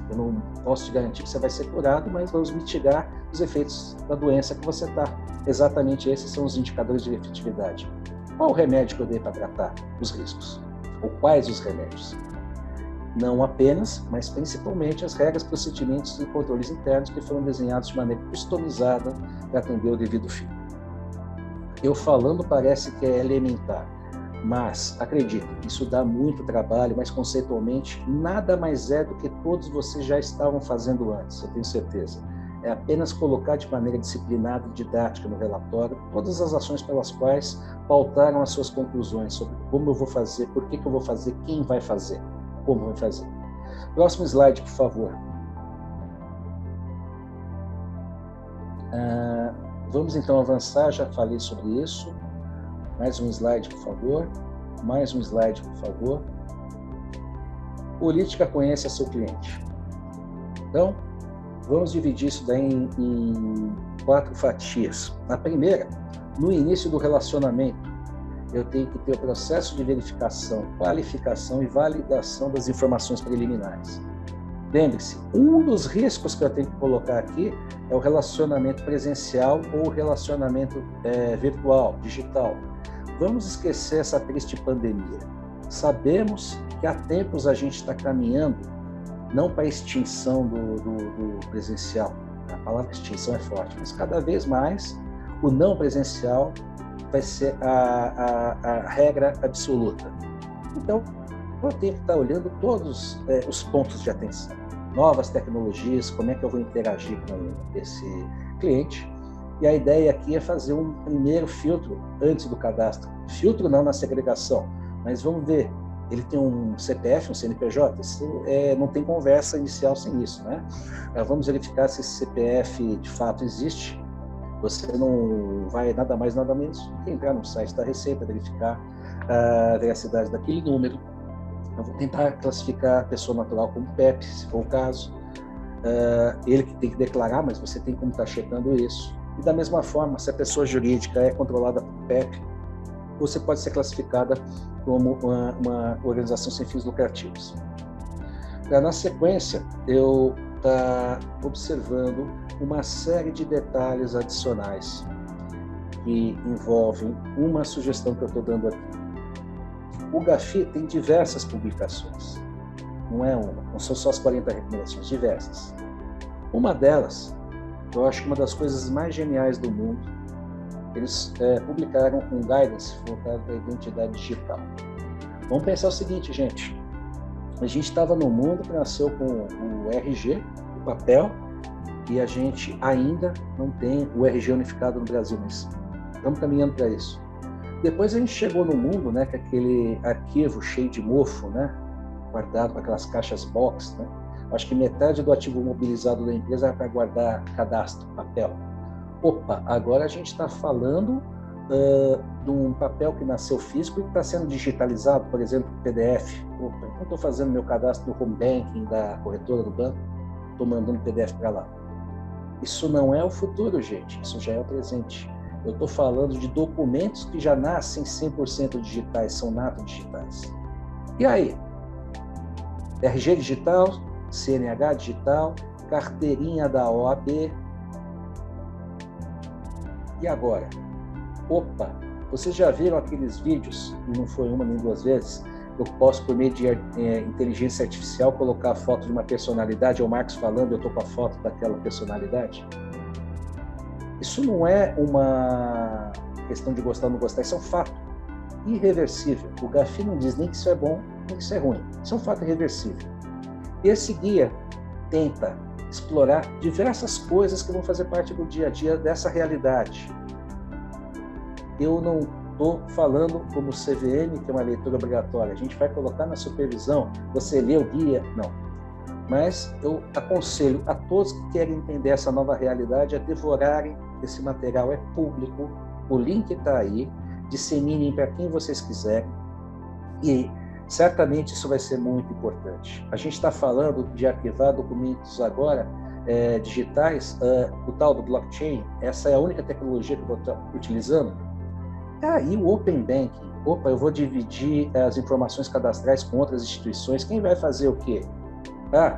Eu não posso te garantir que você vai ser curado, mas vamos mitigar os efeitos da doença que você está. Exatamente esses são os indicadores de efetividade. Qual o remédio que eu dei para tratar os riscos? Ou quais os remédios? Não apenas, mas principalmente as regras, procedimentos e controles internos que foram desenhados de maneira customizada para atender o devido fim. Eu falando parece que é elementar, mas, acredite, isso dá muito trabalho, mas conceitualmente nada mais é do que todos vocês já estavam fazendo antes, eu tenho certeza. É apenas colocar de maneira disciplinada e didática no relatório todas as ações pelas quais pautaram as suas conclusões sobre como eu vou fazer, por que eu vou fazer, quem vai fazer, como vai fazer. Próximo slide, por favor. Vamos então avançar, já falei sobre isso. Mais um slide, por favor. Mais um slide, por favor. Política conhece a seu cliente. Então, vamos dividir isso daí em 4 fatias. A primeira, no início do relacionamento, eu tenho que ter o processo de verificação, qualificação e validação das informações preliminares. Lembre-se, um dos riscos que eu tenho que colocar aqui é o relacionamento presencial ou relacionamento virtual, digital. Vamos esquecer essa triste pandemia. Sabemos que há tempos a gente está caminhando não para a extinção do presencial. A palavra extinção é forte, mas cada vez mais o não presencial vai ser a regra absoluta. Então, eu tenho que estar olhando todos os pontos de atenção. Novas tecnologias, como é que eu vou interagir com esse cliente. E a ideia aqui é fazer um primeiro filtro antes do cadastro. Filtro não na segregação, mas vamos ver. Ele tem um CPF, um CNPJ? Isso não tem conversa inicial sem isso, né? Vamos verificar se esse CPF de fato existe. Você não vai nada mais, nada menos do que entrar no site da Receita, verificar a veracidade daquele número. Eu vou tentar classificar a pessoa natural como PEP, se for o caso. Ele que tem que declarar, mas você tem como estar checando isso. E da mesma forma, se a pessoa jurídica é controlada por PEP, você pode ser classificada como uma organização sem fins lucrativos. Na sequência, eu estou observando uma série de detalhes adicionais que envolvem uma sugestão que eu estou dando aqui. O GAFI tem diversas publicações, não é uma, não são só as 40 recomendações, diversas. Uma delas, eu acho que uma das coisas mais geniais do mundo, eles publicaram um guidance voltado para a identidade digital. Vamos pensar o seguinte, gente. A gente estava num mundo que nasceu com o RG, o papel, e a gente ainda não tem o RG unificado no Brasil, mas estamos caminhando para isso. Depois a gente chegou no mundo, né, com aquele arquivo cheio de mofo, né, guardado com aquelas caixas box, né? Acho que metade do ativo mobilizado da empresa era para guardar cadastro, papel. Opa, agora a gente está falando de um papel que nasceu físico e que está sendo digitalizado, por exemplo, PDF. Opa, então estou fazendo meu cadastro no home banking da corretora do banco, estou mandando PDF para lá. Isso não é o futuro, gente, isso já é o presente. Eu estou falando de documentos que já nascem 100% digitais, são nato digitais. E aí? RG digital, CNH digital, carteirinha da OAB. E agora? Opa, vocês já viram aqueles vídeos, e não foi uma nem duas vezes, eu posso, por meio de inteligência artificial, colocar a foto de uma personalidade, é o Marcos falando, eu estou com a foto daquela personalidade? Isso não é uma questão de gostar ou não gostar, isso é um fato irreversível. O Gafi não diz nem que isso é bom, nem que isso é ruim. Isso é um fato irreversível. Esse guia tenta explorar diversas coisas que vão fazer parte do dia a dia dessa realidade. Eu não estou falando como CVM, que é uma leitura obrigatória. A gente vai colocar na supervisão, você lê o guia? Não. Mas eu aconselho a todos que querem entender essa nova realidade a devorarem esse material, é público, o link está aí, disseminem para quem vocês quiserem e certamente isso vai ser muito importante. A gente está falando de arquivar documentos agora digitais, o tal do blockchain, essa é a única tecnologia que eu vou estar utilizando. E o Open Banking, opa, eu vou dividir as informações cadastrais com outras instituições, quem vai fazer o quê?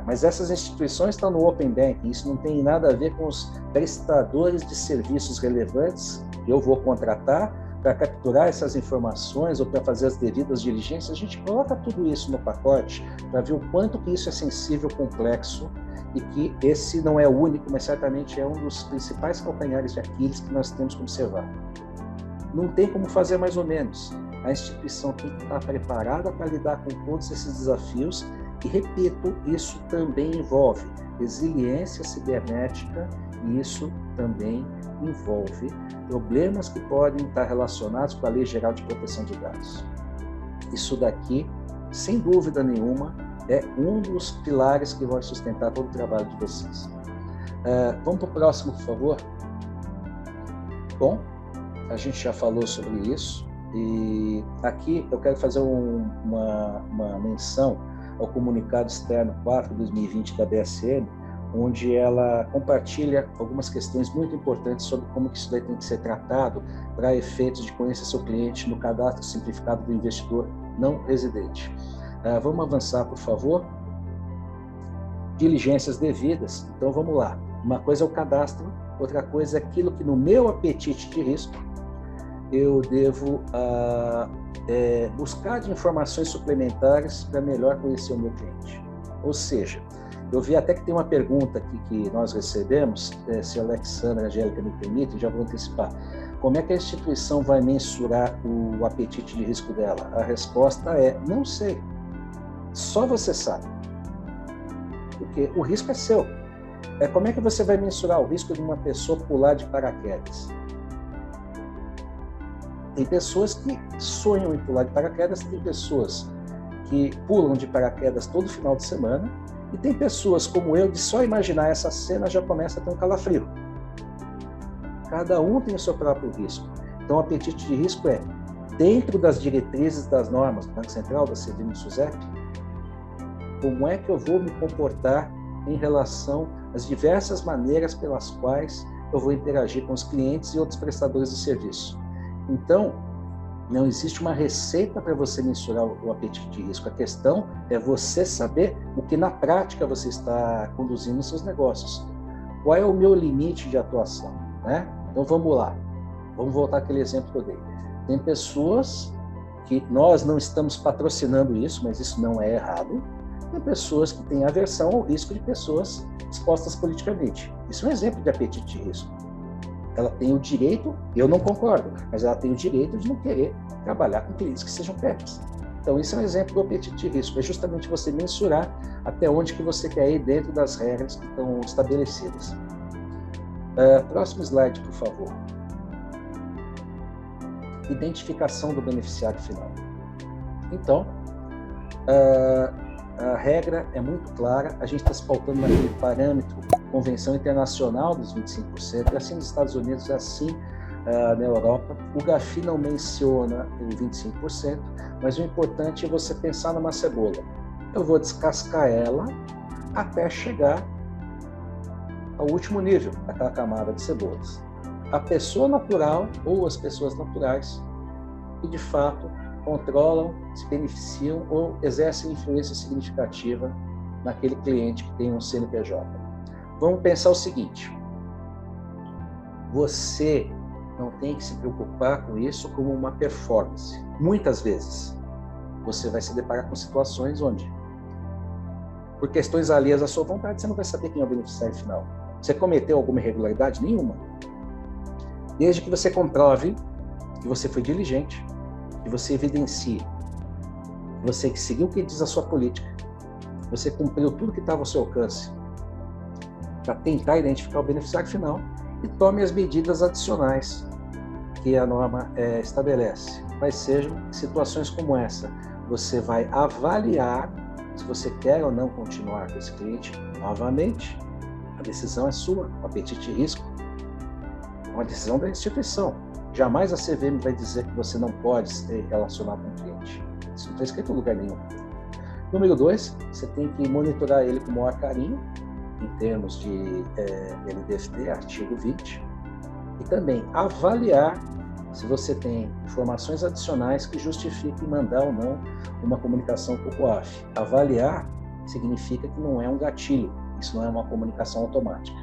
Mas essas instituições estão no Open Banking, isso não tem nada a ver com os prestadores de serviços relevantes que eu vou contratar para capturar essas informações ou para fazer as devidas diligências. A gente coloca tudo isso no pacote para ver o quanto que isso é sensível, complexo e que esse não é o único, mas certamente é um dos principais calcanhares de Aquiles que nós temos que observar. Não tem como fazer mais ou menos. A instituição tem que estar preparada para lidar com todos esses desafios. E, repito, isso também envolve resiliência cibernética e isso também envolve problemas que podem estar relacionados com a Lei Geral de Proteção de Dados. Isso daqui, sem dúvida nenhuma, é um dos pilares que vai sustentar todo o trabalho de vocês. Vamos para o próximo, por favor. Bom, a gente já falou sobre isso e aqui eu quero fazer uma menção ao comunicado externo 4/2020 da BSM, onde ela compartilha algumas questões muito importantes sobre como que isso daí tem que ser tratado para efeitos de conhecer seu cliente no cadastro simplificado do investidor não residente. Vamos avançar, por favor. Diligências devidas. Então, vamos lá. Uma coisa é o cadastro, outra coisa é aquilo que no meu apetite de risco eu devo buscar de informações suplementares para melhor conhecer o meu cliente. Ou seja, eu vi até que tem uma pergunta aqui que nós recebemos, se a Alexandra e a Angélica me permitem, já vou antecipar. Como é que a instituição vai mensurar o apetite de risco dela? A resposta é, não sei. Só você sabe. Porque o risco é seu. Como é que você vai mensurar o risco de uma pessoa pular de paraquedas? Tem pessoas que sonham em pular de paraquedas, tem pessoas que pulam de paraquedas todo final de semana, e tem pessoas como eu, de só imaginar essa cena já começa a ter um calafrio. Cada um tem o seu próprio risco. Então, o apetite de risco é, dentro das diretrizes das normas do Banco Central, da CVM e do SUSEP, como é que eu vou me comportar em relação às diversas maneiras pelas quais eu vou interagir com os clientes e outros prestadores de serviço. Então, não existe uma receita para você mensurar o apetite de risco. A questão é você saber o que na prática você está conduzindo nos seus negócios. Qual é o meu limite de atuação, né? Então, vamos lá. Vamos voltar àquele exemplo que eu dei. Tem pessoas que nós não estamos patrocinando isso, mas isso não é errado. Tem pessoas que têm aversão ao risco de pessoas expostas politicamente. Isso é um exemplo de apetite de risco. Ela tem o direito, eu não concordo, mas ela tem o direito de não querer trabalhar com clientes que sejam PEPs. Então, isso é um exemplo do apetite de risco, é justamente você mensurar até onde que você quer ir dentro das regras que estão estabelecidas. Próximo slide, por favor. Identificação do beneficiário final. Então, a regra é muito clara, a gente está se pautando naquele parâmetro, Convenção Internacional dos 25%, é assim nos Estados Unidos, é assim na Europa. O GAFI não menciona o 25%, mas o importante é você pensar numa cebola. Eu vou descascar ela até chegar ao último nível, aquela camada de cebolas. A pessoa natural ou as pessoas naturais que, de fato, controlam, se beneficiam ou exercem influência significativa naquele cliente que tem um CNPJ. Vamos pensar o seguinte: você não tem que se preocupar com isso como uma performance. Muitas vezes, você vai se deparar com situações onde, por questões alheias à sua vontade, você não vai saber quem é o beneficiário final. Você cometeu alguma irregularidade? Nenhuma. Desde que você comprove que você foi diligente, que você evidencie, que você seguiu o que diz a sua política, que você cumpriu tudo que estava ao seu alcance para tentar identificar o beneficiário final e tome as medidas adicionais que a norma estabelece. Mas sejam situações como essa. Você vai avaliar se você quer ou não continuar com esse cliente. Novamente, a decisão é sua. O apetite de risco é uma decisão da instituição. Jamais a CVM vai dizer que você não pode se relacionar com o cliente. Isso não está escrito em lugar nenhum. Número 2, você tem que monitorar ele com o maior carinho, em termos de LDFT, artigo 20, e também avaliar se você tem informações adicionais que justifiquem mandar ou não uma comunicação com o COAF. Avaliar significa que não é um gatilho, isso não é uma comunicação automática.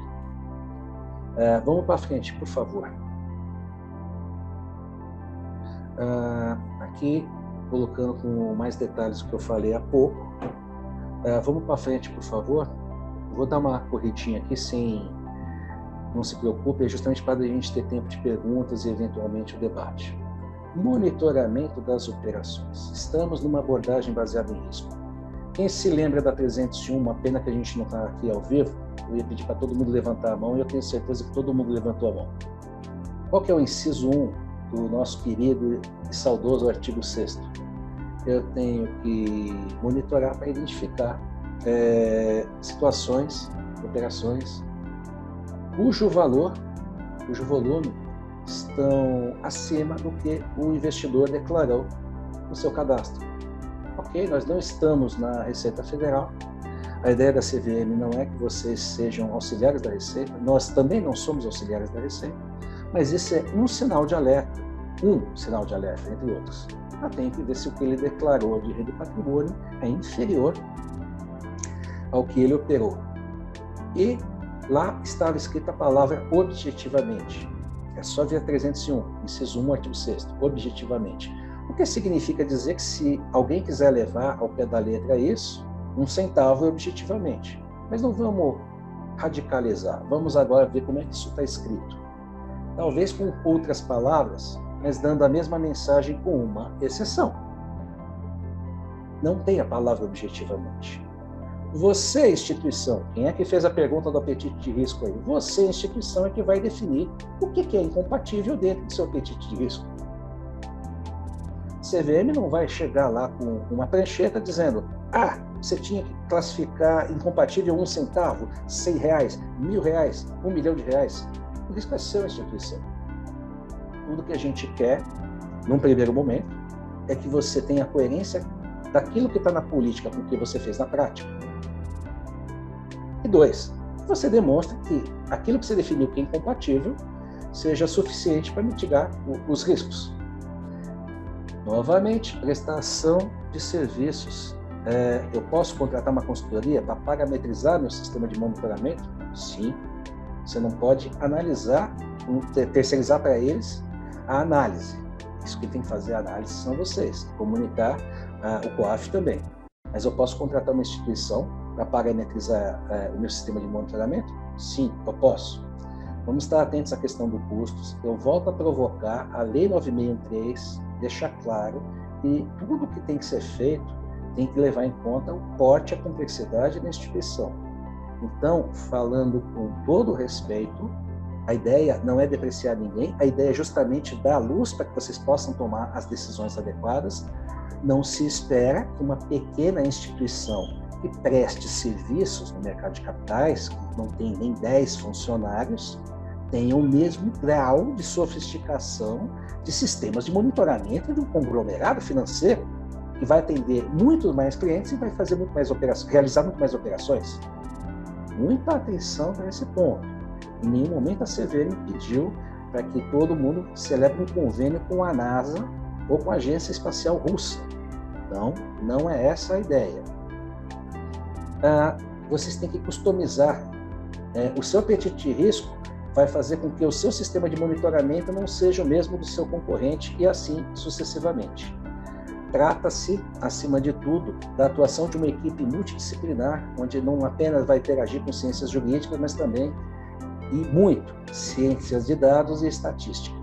Vamos para frente, por favor. Aqui, colocando com mais detalhes do que eu falei há pouco. Vamos para frente, por favor. Vou dar uma corridinha aqui não se preocupe, é justamente para a gente ter tempo de perguntas e eventualmente o debate. Monitoramento das operações. Estamos numa abordagem baseada em risco. Quem se lembra da 301, uma pena que a gente não está aqui ao vivo, eu ia pedir para todo mundo levantar a mão e eu tenho certeza que todo mundo levantou a mão. Qual que é o inciso 1 do nosso querido e saudoso artigo 6º? Eu tenho que monitorar para identificar situações, operações, cujo volume estão acima do que o investidor declarou no seu cadastro. Ok, nós não estamos na Receita Federal, a ideia da CVM não é que vocês sejam auxiliares da Receita, nós também não somos auxiliares da Receita, mas esse é um sinal de alerta, entre outros. Tem que ver se o que ele declarou de renda e patrimônio é inferior ao que ele operou. E lá estava escrita a palavra objetivamente. É só ver a 301, inciso 1, artigo 6º, objetivamente. O que significa dizer que se alguém quiser levar ao pé da letra isso, 1 centavo é objetivamente. Mas não vamos radicalizar, vamos agora ver como é que isso está escrito. Talvez com outras palavras, mas dando a mesma mensagem com uma exceção. Não tem a palavra objetivamente. Você, instituição, quem é que fez a pergunta do apetite de risco aí? Você, instituição, é que vai definir o que é incompatível dentro do seu apetite de risco. CVM não vai chegar lá com uma prancheta dizendo: você tinha que classificar incompatível 1 centavo, R$100, R$1.000, R$1 milhão. O risco é seu, instituição. Tudo que a gente quer, num primeiro momento, é que você tenha coerência daquilo que está na política com o que você fez na prática. E 2, você demonstra que aquilo que você definiu que é incompatível seja suficiente para mitigar os riscos. Novamente, prestação de serviços. Eu posso contratar uma consultoria para parametrizar meu sistema de monitoramento? Sim. Você não pode analisar, terceirizar para eles a análise. Isso que tem que fazer a análise são vocês, comunicar o COAF também. Mas eu posso contratar uma instituição para parametrizar o meu sistema de monitoramento? Sim, eu posso. Vamos estar atentos à questão dos custos. Eu volto a provocar a Lei 9613, deixar claro E tudo que tem que ser feito tem que levar em conta o porte e a complexidade da instituição. Então, falando com todo respeito, a ideia não é depreciar ninguém, a ideia é justamente dar luz para que vocês possam tomar as decisões adequadas. Não se espera que uma pequena instituição que preste serviços no mercado de capitais, que não tem nem 10 funcionários, tenha o mesmo grau de sofisticação de sistemas de monitoramento de um conglomerado financeiro, que vai atender muito mais clientes e vai fazer muito mais operações, realizar muito mais operações. Muita atenção para esse ponto. Em nenhum momento a CVM pediu para que todo mundo celebre um convênio com a NASA ou com a Agência Espacial Russa. Então, não é essa a ideia. Vocês têm que customizar. O seu apetite de risco vai fazer com que o seu sistema de monitoramento não seja o mesmo do seu concorrente e assim sucessivamente. Trata-se, acima de tudo, da atuação de uma equipe multidisciplinar, onde não apenas vai interagir com ciências jurídicas, mas também, e muito, ciências de dados e estatística.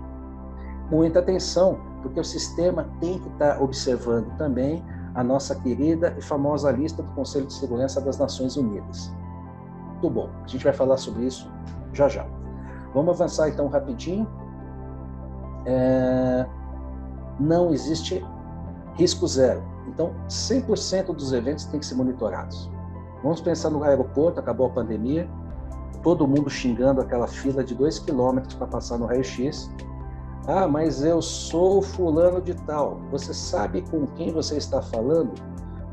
Muita atenção, porque o sistema tem que estar observando também a nossa querida e famosa lista do Conselho de Segurança das Nações Unidas. Muito bom, a gente vai falar sobre isso já já. Vamos avançar então rapidinho. Não existe risco zero. Então, 100% dos eventos têm que ser monitorados. Vamos pensar no aeroporto, acabou a pandemia, todo mundo xingando aquela fila de 2 quilômetros para passar no raio-x. Ah, mas eu sou fulano de tal. Você sabe com quem você está falando?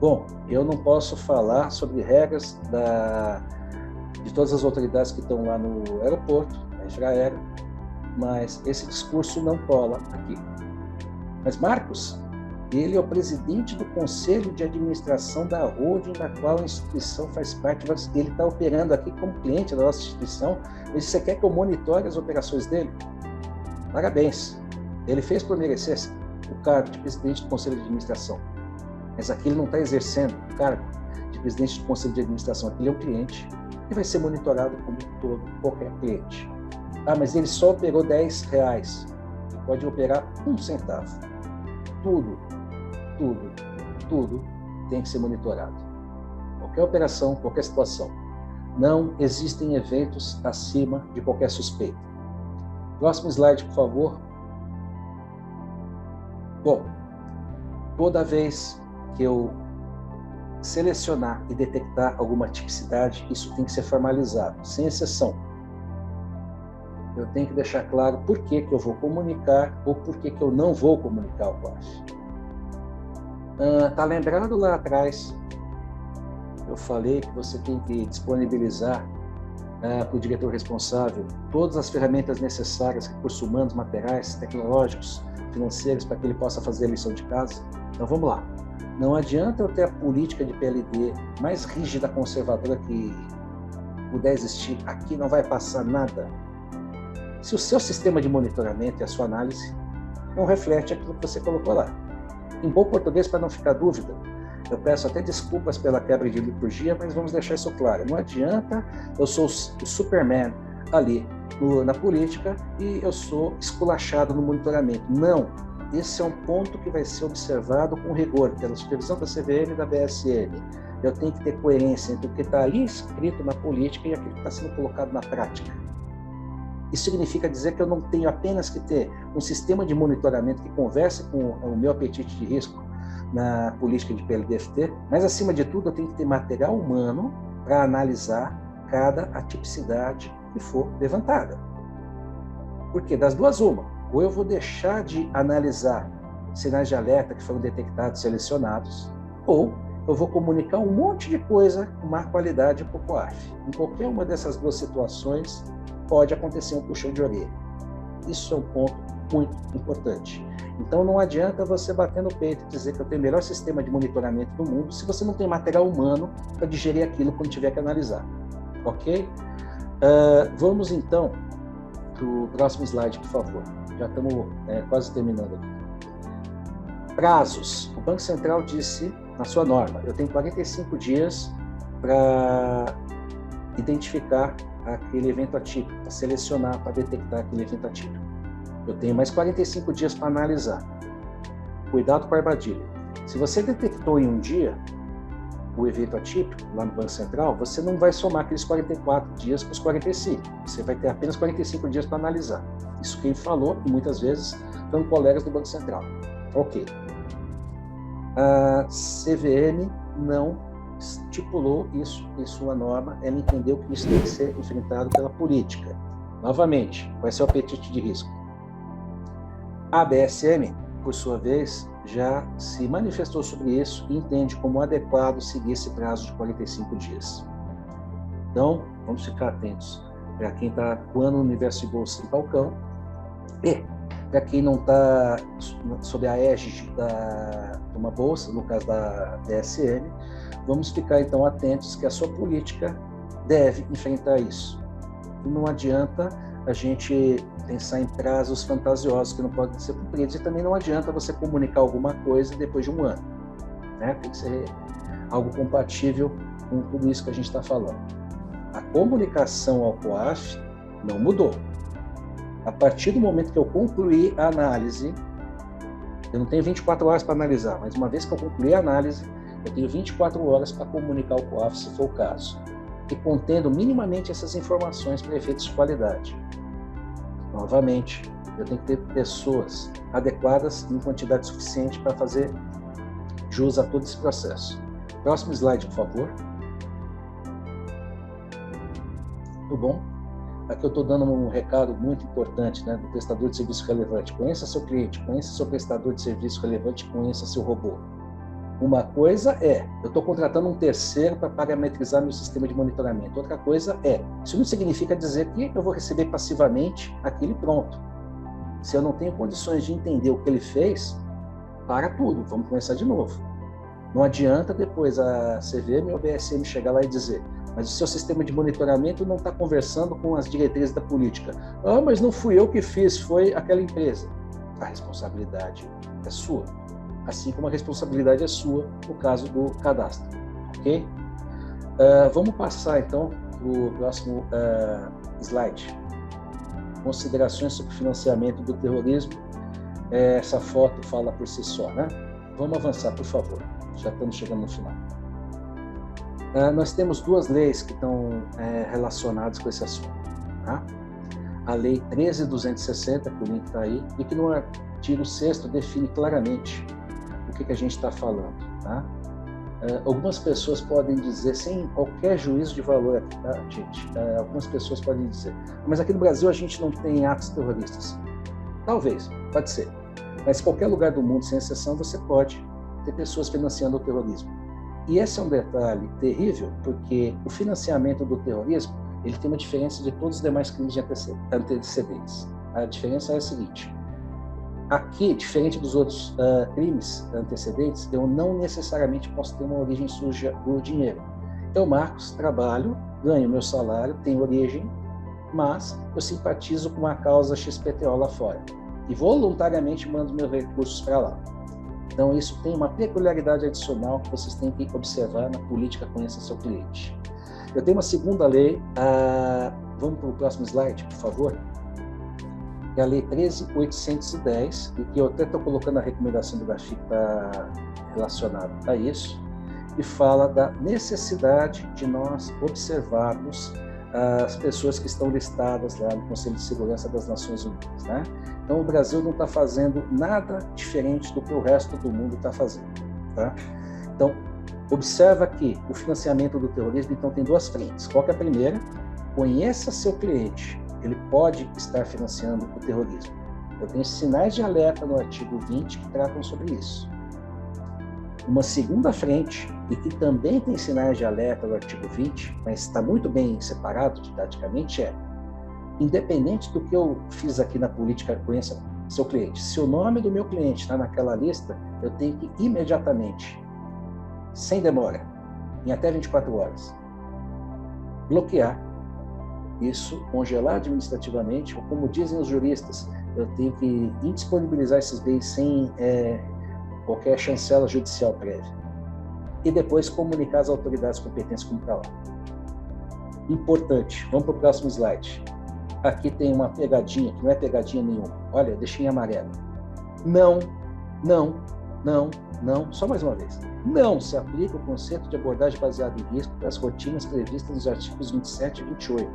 Bom, eu não posso falar sobre regras de todas as autoridades que estão lá no aeroporto, na Infraero, mas esse discurso não cola aqui. Mas Marcos, ele é o presidente do conselho de administração da holding da qual a instituição faz parte, ele está operando aqui como cliente da nossa instituição, mas você quer que eu monitore as operações dele? Parabéns, ele fez por merecer o cargo de presidente do conselho de administração, mas aqui ele não está exercendo o cargo de presidente do conselho de administração, aqui ele é um cliente e vai ser monitorado como qualquer cliente. Ah, mas ele só operou R$10, ele pode operar 1 centavo. Tudo tem que ser monitorado. Qualquer operação, qualquer situação. Não existem eventos acima de qualquer suspeita. Próximo slide, por favor. Bom, toda vez que eu selecionar e detectar alguma tipicidade, isso tem que ser formalizado, sem exceção. Eu tenho que deixar claro por que eu vou comunicar ou por que eu não vou comunicar o COAF. Tá lembrado lá atrás, eu falei que você tem que disponibilizar para o diretor responsável todas as ferramentas necessárias, recursos humanos, materiais, tecnológicos, financeiros, para que ele possa fazer a lição de casa. Então vamos lá. Não adianta eu ter a política de PLD mais rígida, conservadora que puder existir, aqui não vai passar nada. Se o seu sistema de monitoramento e a sua análise não reflete aquilo que você colocou lá. Em bom português, para não ficar dúvida, eu peço até desculpas pela quebra de liturgia, mas vamos deixar isso claro. Não adianta eu sou o Superman ali na política e eu sou esculachado no monitoramento. Não. Esse é um ponto que vai ser observado com rigor pela supervisão da CVM e da BSM. Eu tenho que ter coerência entre o que está ali escrito na política e aquilo que está sendo colocado na prática. Isso significa dizer que eu não tenho apenas que ter um sistema de monitoramento que converse com o meu apetite de risco na política de PLD-FT, mas, acima de tudo, eu tenho que ter material humano para analisar cada atipicidade que for levantada. Porque das duas, uma, ou eu vou deixar de analisar sinais de alerta que foram detectados, selecionados, ou eu vou comunicar um monte de coisa com má qualidade para o COAF. Em qualquer uma dessas duas situações, pode acontecer um puxão de orelha. Isso é um ponto muito importante. Então, não adianta você bater no peito e dizer que eu tenho o melhor sistema de monitoramento do mundo se você não tem material humano para digerir aquilo quando tiver que analisar. Ok? Vamos, então, para o próximo slide, por favor. Já estamos quase terminando aqui. Prazos. O Banco Central disse, na sua norma, eu tenho 45 dias para identificar aquele evento atípico, para selecionar, para detectar aquele evento atípico. Eu tenho mais 45 dias para analisar. cuidado com a armadilha. Se você detectou em um dia o evento atípico lá no Banco Central, você não vai somar aqueles 44 dias para os 45. Você vai ter apenas 45 dias para analisar. Isso quem falou, e muitas vezes foram colegas do Banco Central. Ok. A CVM não estipulou isso em sua norma, ela entendeu que isso tem que ser enfrentado pela política. Novamente, vai ser o apetite de risco. A BSM, por sua vez, já se manifestou sobre isso e entende como adequado seguir esse prazo de 45 dias. Então, vamos ficar atentos para quem está atuando no universo de bolsa de balcão e para quem não está sob a égide de uma bolsa, no caso da DSM, vamos ficar então atentos que a sua política deve enfrentar isso. E não adianta a gente pensar em prazos fantasiosos que não podem ser cumpridos e também não adianta você comunicar alguma coisa depois de um ano, né? Tem que ser algo compatível com tudo isso que a gente está falando. A comunicação ao COAF não mudou. A partir do momento que eu concluir a análise, eu não tenho 24 horas para analisar, mas uma vez que eu concluir a análise, eu tenho 24 horas para comunicar ao COAF, se for o caso, e contendo minimamente essas informações para efeitos de qualidade. Novamente, eu tenho que ter pessoas adequadas em quantidade suficiente para fazer jus a todo esse processo. Próximo slide, por favor. Tudo bom? Aqui eu estou dando um recado muito importante, né, do prestador de serviço relevante. Conheça seu cliente, conheça seu prestador de serviço relevante, conheça seu robô. Uma coisa é, eu estou contratando um terceiro para parametrizar meu sistema de monitoramento. Outra coisa é, isso não significa dizer que eu vou receber passivamente aquele pronto. Se eu não tenho condições de entender o que ele fez, para tudo, vamos começar de novo. Não adianta depois a CVM ou a BSM chegar lá e dizer, mas o seu sistema de monitoramento não está conversando com as diretrizes da política. Ah, mas não fui eu que fiz, foi aquela empresa. A responsabilidade é sua. Assim como a responsabilidade é sua no caso do cadastro, ok? Vamos passar, então, para o próximo slide. Considerações sobre financiamento do terrorismo. Essa foto fala por si só, né? Vamos avançar, por favor. Já estamos chegando no final. Nós temos duas leis que estão relacionadas com esse assunto, tá? A Lei 13.260, que o link está aí, e que no artigo 6º define claramente o que a gente está falando, tá? Algumas pessoas podem dizer, sem qualquer juízo de valor aqui, tá, gente? Algumas pessoas podem dizer, mas aqui no Brasil a gente não tem atos terroristas. Talvez, pode ser. Mas em qualquer lugar do mundo, sem exceção, você pode ter pessoas financiando o terrorismo. E esse é um detalhe terrível, porque o financiamento do terrorismo, ele tem uma diferença de todos os demais crimes de antecedentes. A diferença é a seguinte: aqui, diferente dos outros crimes antecedentes, eu não necessariamente posso ter uma origem suja do dinheiro. Então, Marcos, trabalho, ganho meu salário, tenho origem, mas eu simpatizo com uma causa XPTO lá fora. E voluntariamente mando meus recursos para lá. Então, isso tem uma peculiaridade adicional que vocês têm que observar na política Conheça Seu Cliente. Eu tenho uma segunda lei, vamos para o próximo slide, por favor. É a Lei 13.810, e que eu até estou colocando a recomendação do GAFI que está relacionada a isso, e fala da necessidade de nós observarmos as pessoas que estão listadas lá no Conselho de Segurança das Nações Unidas, né? Então, o Brasil não está fazendo nada diferente do que o resto do mundo está fazendo, tá? Então, observa que o financiamento do terrorismo, então, tem duas frentes. Qual que é a primeira? Conheça seu cliente. Ele pode estar financiando o terrorismo. Eu tenho sinais de alerta no artigo 20 que tratam sobre isso. Uma segunda frente, e que também tem sinais de alerta no artigo 20, mas está muito bem separado didaticamente, é: independente do que eu fiz aqui na política Conheça Seu Cliente, se o nome do meu cliente está naquela lista, eu tenho que imediatamente, sem demora, em até 24 horas, bloquear isso, congelar administrativamente, ou como dizem os juristas, eu tenho que indisponibilizar esses bens sem qualquer chancela judicial prévia. E depois comunicar às autoridades competentes como está lá. Importante, vamos para o próximo slide. Aqui tem uma pegadinha, que não é pegadinha nenhuma. Olha, eu deixei em amarelo. Não Não, só mais uma vez. Não se aplica o conceito de abordagem baseada em risco para as rotinas previstas nos artigos 27 e 28.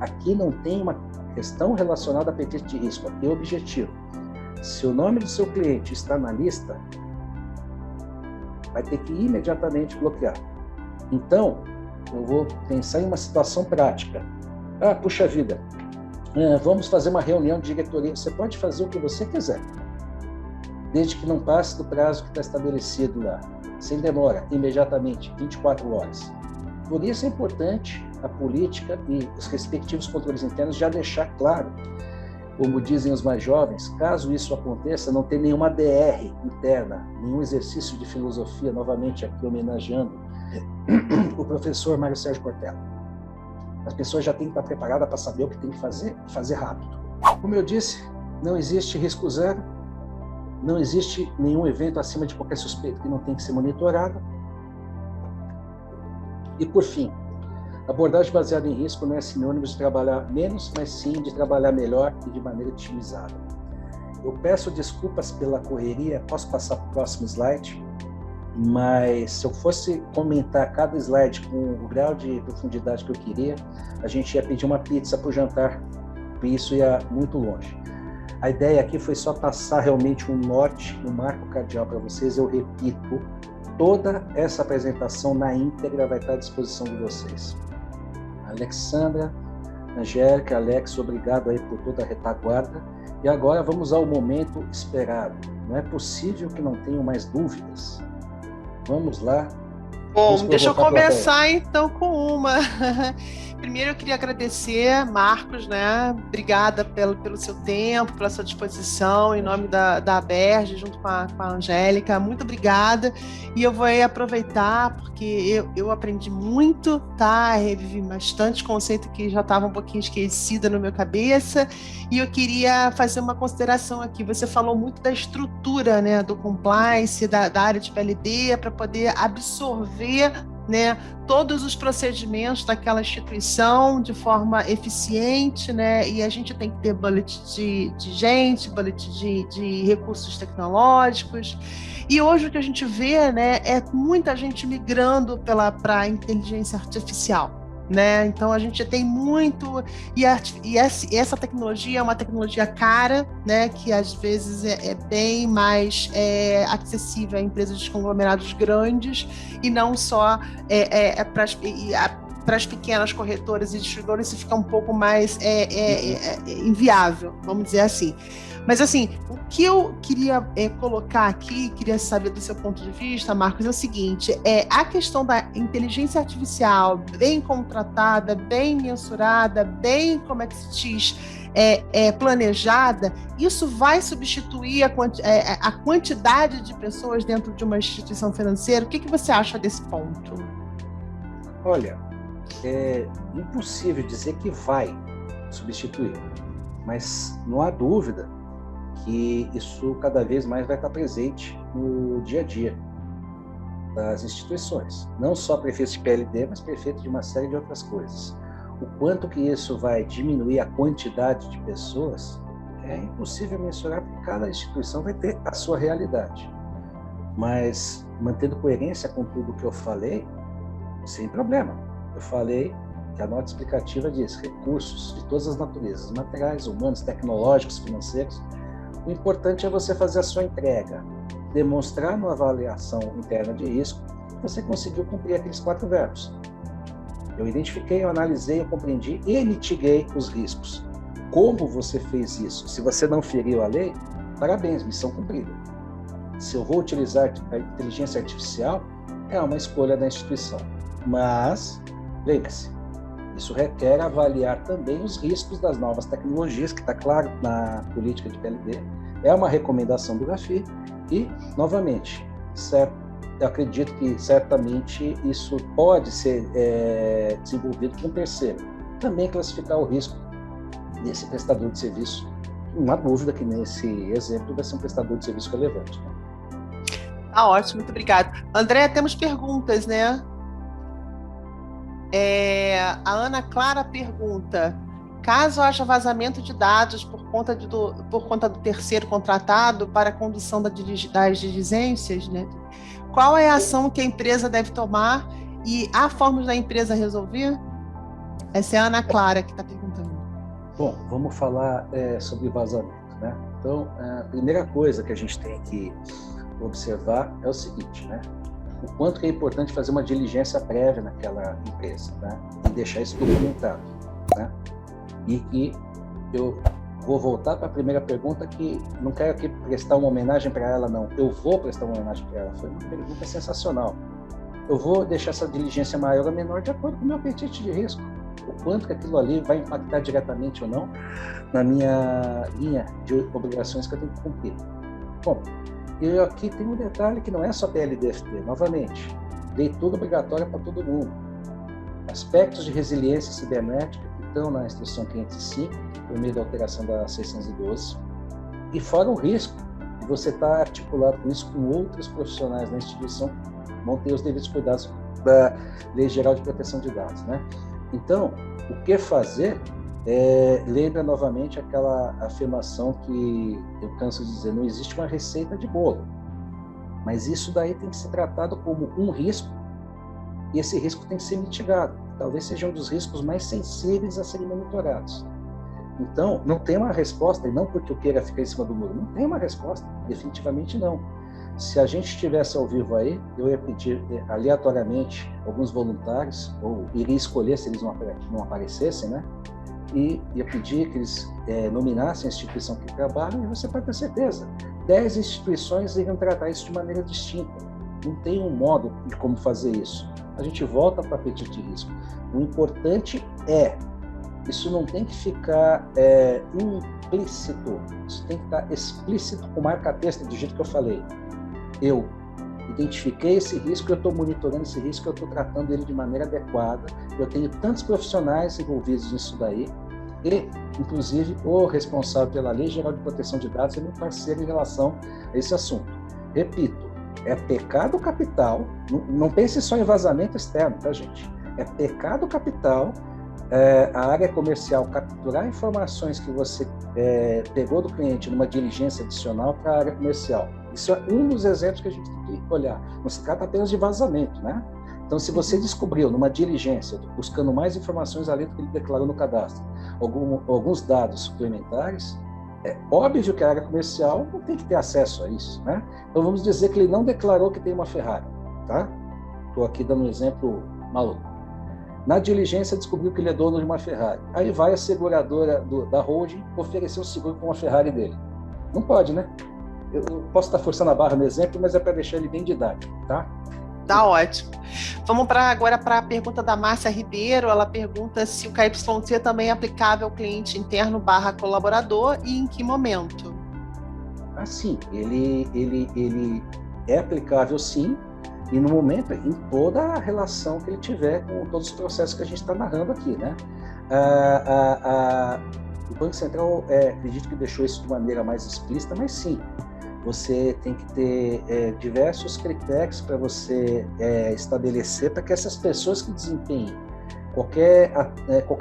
Aqui não tem uma questão relacionada a apetite de risco, aqui é objetivo. Se o nome do seu cliente está na lista, vai ter que imediatamente bloquear. Então, eu vou pensar em uma situação prática. Puxa vida, vamos fazer uma reunião de diretoria. Você pode fazer o que você quiser, desde que não passe do prazo que está estabelecido lá, sem demora, imediatamente, 24 horas. Por isso é importante a política e os respectivos controles internos já deixar claro, como dizem os mais jovens, caso isso aconteça, não tem nenhuma DR interna, nenhum exercício de filosofia, novamente aqui homenageando o professor Mário Sérgio Cortella. As pessoas já têm que estar preparadas para saber o que tem que fazer e fazer rápido. Como eu disse, não existe risco zero, não existe nenhum evento acima de qualquer suspeito que não tem que ser monitorado. E, por fim, abordagem baseada em risco não é sinônimo de trabalhar menos, mas sim de trabalhar melhor e de maneira otimizada. Eu peço desculpas pela correria, posso passar para o próximo slide, mas se eu fosse comentar cada slide com o grau de profundidade que eu queria, a gente ia pedir uma pizza para o jantar, e isso ia muito longe. A ideia aqui foi só passar realmente um norte, um marco cardeal para vocês. Eu repito, toda essa apresentação na íntegra vai estar à disposição de vocês. Alexandra, Angélica, Alex, obrigado aí por toda a retaguarda. E agora vamos ao momento esperado. Não é possível que não tenham mais dúvidas. Vamos lá. Bom, deixa eu começar então com uma. Primeiro eu queria agradecer, Marcos, né? Obrigada pelo seu tempo, pela sua disposição, em nome da Aberge, junto com a Angélica. Muito obrigada. E eu vou aí aproveitar, porque eu aprendi muito, tá? Revivi bastante conceito que já estava um pouquinho esquecida na minha cabeça. E eu queria fazer uma consideração aqui. Você falou muito da estrutura, né? Do compliance, da área de PLD, para poder absorver, né, todos os procedimentos daquela instituição de forma eficiente, né, e a gente tem que ter budget de gente, budget de recursos tecnológicos, e hoje o que a gente vê, né, é muita gente migrando para a inteligência artificial. Né? Então a gente tem muito, e essa tecnologia é uma tecnologia cara, né? Que às vezes é bem mais acessível a empresas de conglomerados grandes e não só para as pequenas corretoras e distribuidoras, isso fica um pouco mais inviável, vamos dizer assim. Mas, assim, o que eu queria colocar aqui, queria saber do seu ponto de vista, Marcos, é o seguinte, a questão da inteligência artificial bem contratada, bem mensurada, bem, como é que se diz, planejada, isso vai substituir a quantidade de pessoas dentro de uma instituição financeira? O que você acha desse ponto? Olha, é impossível dizer que vai substituir, mas não há dúvida que isso cada vez mais vai estar presente no dia a dia das instituições, não só prefeitos de PLD, mas prefeitos de uma série de outras coisas. O quanto que isso vai diminuir a quantidade de pessoas é impossível mensurar, porque cada instituição vai ter a sua realidade. Mas, mantendo coerência com tudo que eu falei, sem problema. Eu falei que a nota explicativa diz recursos de todas as naturezas, materiais, humanos, tecnológicos, financeiros. O importante é você fazer a sua entrega, demonstrar numa avaliação interna de risco que você conseguiu cumprir aqueles 4 verbos. Eu identifiquei, eu analisei, eu compreendi e mitiguei os riscos. Como você fez isso? Se você não feriu a lei, parabéns, missão cumprida. Se eu vou utilizar a inteligência artificial, é uma escolha da instituição. Mas, lembre-se, isso requer avaliar também os riscos das novas tecnologias, que está claro na política de PLD, é uma recomendação do GAFI, e, novamente, eu acredito que certamente isso pode ser desenvolvido com um terceiro. Também classificar o risco desse prestador de serviço. Não há dúvida que nesse exemplo vai ser um prestador de serviço relevante. Né? Ah, ótimo, muito obrigada. André, temos perguntas, né? A Ana Clara pergunta, caso haja vazamento de dados por conta do terceiro contratado para a condução das diligências, né? Qual é a ação que a empresa deve tomar e há formas da empresa resolver? Essa é a Ana Clara que está perguntando. Bom, vamos falar sobre vazamento, né? Então, a primeira coisa que a gente tem que observar é o seguinte, né? O quanto que é importante fazer uma diligência prévia naquela empresa, né? E deixar isso documentado, né? E que eu vou voltar para a primeira pergunta, que não quero aqui prestar uma homenagem para ela, não. Eu vou prestar uma homenagem para ela. Foi uma pergunta sensacional. Eu vou deixar essa diligência maior ou menor de acordo com o meu apetite de risco. O quanto que aquilo ali vai impactar diretamente ou não na minha linha de obrigações que eu tenho que cumprir. Bom, e aqui tem um detalhe que não é só PLDFT. Novamente, leitura obrigatória para todo mundo. Aspectos de resiliência cibernética que estão na instrução 505, por meio da alteração da 612, e fora o risco de você estar articulado com isso com outros profissionais da instituição que vão ter os devidos cuidados da Lei Geral de Proteção de Dados, né? Então, o que fazer? Lembra novamente aquela afirmação que eu canso de dizer, não existe uma receita de bolo, mas isso daí tem que ser tratado como um risco, e esse risco tem que ser mitigado. Talvez seja um dos riscos mais sensíveis a serem monitorados. Então, não tem uma resposta, e não porque eu queira ficar em cima do muro, não tem uma resposta, definitivamente não. Se a gente estivesse ao vivo aí, eu ia pedir aleatoriamente alguns voluntários, ou iria escolher se eles não aparecessem, né? E ia pedir que eles nominassem a instituição que trabalham, e você pode ter certeza, 10 instituições iriam tratar isso de maneira distinta. Não tem um modo de como fazer isso. A gente volta para o apetite de risco. O importante isso não tem que ficar implícito, isso tem que estar explícito com marca-texto, do jeito que eu falei. Eu identifiquei esse risco, eu estou monitorando esse risco, eu estou tratando ele de maneira adequada, eu tenho tantos profissionais envolvidos nisso daí, e, inclusive, o responsável pela Lei Geral de Proteção de Dados é meu parceiro em relação a esse assunto. Repito, é pecado capital, não pense só em vazamento externo, tá, gente? É pecado capital a área comercial capturar informações que você pegou do cliente numa diligência adicional para a área comercial. Isso é um dos exemplos que a gente tem que olhar. Não se trata apenas de vazamento, né? Então, se você descobriu numa diligência, buscando mais informações além do que ele declarou no cadastro, alguns dados suplementares, é óbvio que a área comercial não tem que ter acesso a isso, né? Então, vamos dizer que ele não declarou que tem uma Ferrari, tá? Estou aqui dando um exemplo maluco. Na diligência, descobriu que ele é dono de uma Ferrari. Aí vai a seguradora da holding oferecer um seguro com uma Ferrari dele. Não pode, né? Eu posso estar forçando a barra no exemplo, mas é para deixar ele bem didático, tá? Tá ótimo. Vamos agora para a pergunta da Márcia Ribeiro. Ela pergunta se o KYC também é aplicável ao cliente interno / colaborador e em que momento? Sim, ele é aplicável sim, e no momento, em toda a relação que ele tiver com todos os processos que a gente está narrando aqui, né? O Banco Central, acredito que deixou isso de maneira mais explícita, mas sim, você tem que ter diversos critérios para você estabelecer para que essas pessoas que desempenhem qualquer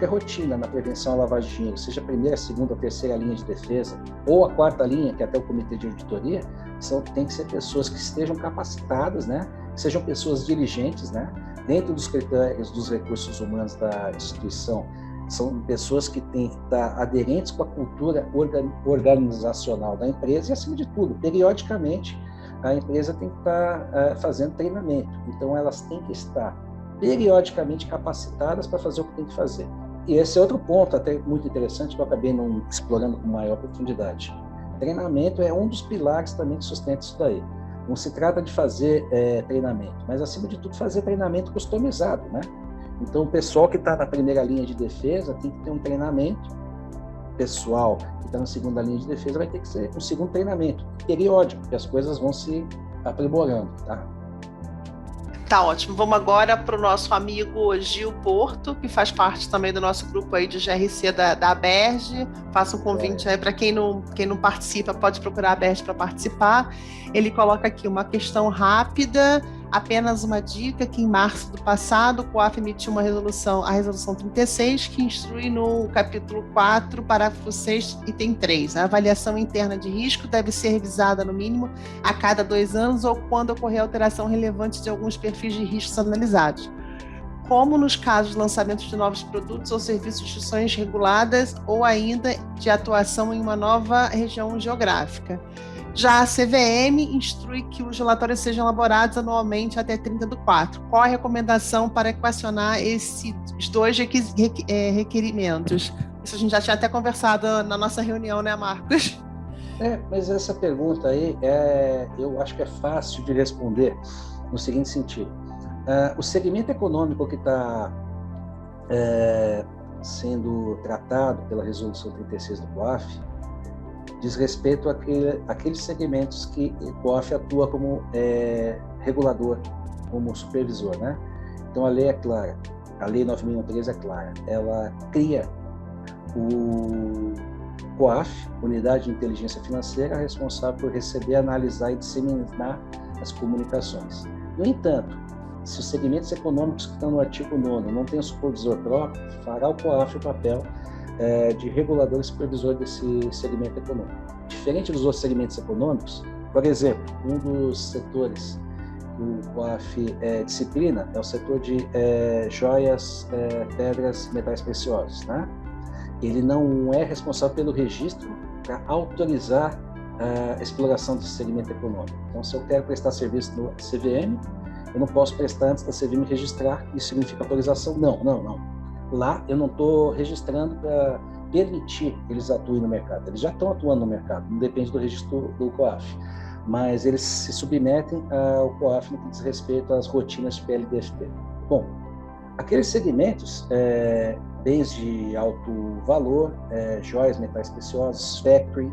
rotina na prevenção à lavagem de dinheiro, seja a primeira, a segunda, a terceira linha de defesa, ou a quarta linha, que é até o comitê de auditoria, tem que ser pessoas que estejam capacitadas, né? Que sejam pessoas diligentes, né? Dentro dos critérios dos recursos humanos da instituição, são pessoas que têm que estar aderentes com a cultura organizacional da empresa e, acima de tudo, periodicamente, a empresa tem que estar fazendo treinamento. Então, elas têm que estar periodicamente capacitadas para fazer o que tem que fazer. E esse é outro ponto até muito interessante que eu acabei não explorando com maior profundidade. Treinamento é um dos pilares também que sustenta isso daí. Não se trata de fazer treinamento, mas, acima de tudo, fazer treinamento customizado, né? Então, o pessoal que está na primeira linha de defesa tem que ter um treinamento. O pessoal que está na segunda linha de defesa vai ter que ser um segundo treinamento, periódico, porque as coisas vão se aprimorando, tá? Tá ótimo. Vamos agora para o nosso amigo Gil Porto, que faz parte também do nosso grupo aí de GRC da ABERJ. Faço um convite aí para quem não participa, pode procurar a ABERJ para participar. Ele coloca aqui uma questão rápida. Apenas uma dica que em março do passado o COAF emitiu a resolução 36, que instrui no capítulo 4, parágrafo 6, item 3. A avaliação interna de risco deve ser revisada no mínimo a cada 2 anos ou quando ocorrer alteração relevante de alguns perfis de riscos analisados, como nos casos de lançamento de novos produtos ou serviços de instituições reguladas ou ainda de atuação em uma nova região geográfica. Já a CVM instrui que os relatórios sejam elaborados anualmente até 30/4. Qual a recomendação para equacionar esses 2 requerimentos? Isso a gente já tinha até conversado na nossa reunião, né, Marcos? Mas essa pergunta aí, eu acho que é fácil de responder no seguinte sentido. O segmento econômico que está sendo tratado pela Resolução 36 do COAF diz respeito àqueles segmentos que o COAF atua como regulador, como supervisor, né? Então, a lei é clara, a Lei 9.013 é clara, ela cria o COAF, Unidade de Inteligência Financeira, responsável por receber, analisar e disseminar as comunicações. No entanto, se os segmentos econômicos que estão no artigo 9º não têm um supervisor próprio, fará o COAF o papel de regulador e supervisor desse segmento econômico. Diferente dos outros segmentos econômicos, por exemplo, um dos setores que o COAF disciplina é o setor de joias, pedras e metais preciosos, né? Ele não é responsável pelo registro para autorizar a exploração desse segmento econômico. Então, se eu quero prestar serviço no CVM, eu não posso prestar antes da CVM registrar, isso significa autorização? Não. Lá eu não estou registrando para permitir que eles atuem no mercado. Eles já estão atuando no mercado, não depende do registro do COAF. Mas eles se submetem ao COAF no que diz respeito às rotinas de PLDFT. Bom, aqueles segmentos, bens de alto valor, joias, metais preciosos, factory,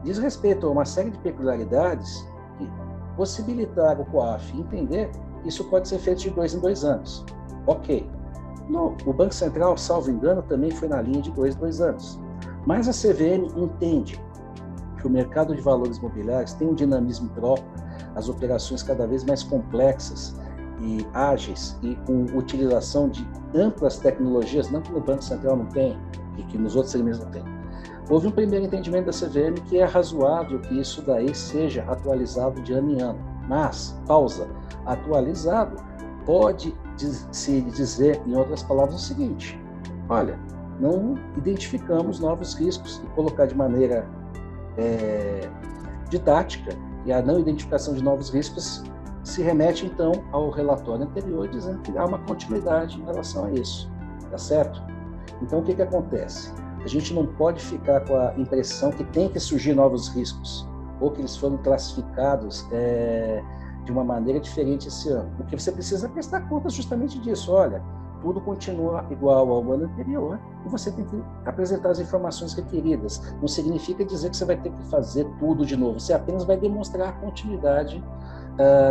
diz respeito a uma série de peculiaridades que possibilitaram o COAF entender que isso pode ser feito de 2 em 2 anos. Ok. O Banco Central, salvo engano, também foi na linha de 2 em 2 anos. Mas a CVM entende que o mercado de valores imobiliários tem um dinamismo próprio, as operações cada vez mais complexas e ágeis e com utilização de amplas tecnologias, não que no Banco Central não tem e que nos outros segmentos não tem. Houve um primeiro entendimento da CVM que é razoável que isso daí seja atualizado de ano em ano. Mas, atualizado pode se dizer, em outras palavras, o seguinte: olha, não identificamos novos riscos e colocar de maneira didática, e a não identificação de novos riscos se remete, então, ao relatório anterior, dizendo que há uma continuidade em relação a isso, tá certo? Então, o que acontece? A gente não pode ficar com a impressão que tem que surgir novos riscos, ou que eles foram classificados de uma maneira diferente esse ano. O que você precisa prestar conta justamente disso. Olha, tudo continua igual ao ano anterior e você tem que apresentar as informações requeridas. Não significa dizer que você vai ter que fazer tudo de novo. Você apenas vai demonstrar a continuidade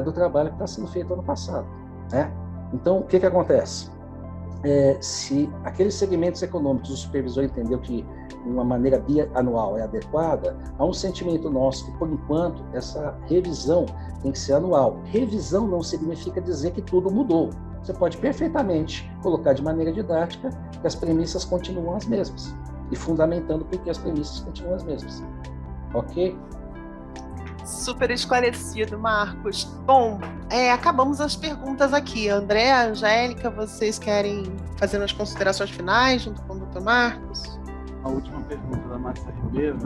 do trabalho que está sendo feito ano passado, né? Então, o que acontece? Se aqueles segmentos econômicos o supervisor entendeu que uma maneira bianual é adequada, há um sentimento nosso que, por enquanto, essa revisão tem que ser anual. Revisão não significa dizer que tudo mudou. Você pode perfeitamente colocar de maneira didática que as premissas continuam as mesmas e fundamentando por que as premissas continuam as mesmas. Ok? Super esclarecido, Marcos. Bom, acabamos as perguntas aqui. André, Angélica, vocês querem fazer umas considerações finais junto com o Dr. Marcos? A última pergunta da Márcia Ribeiro,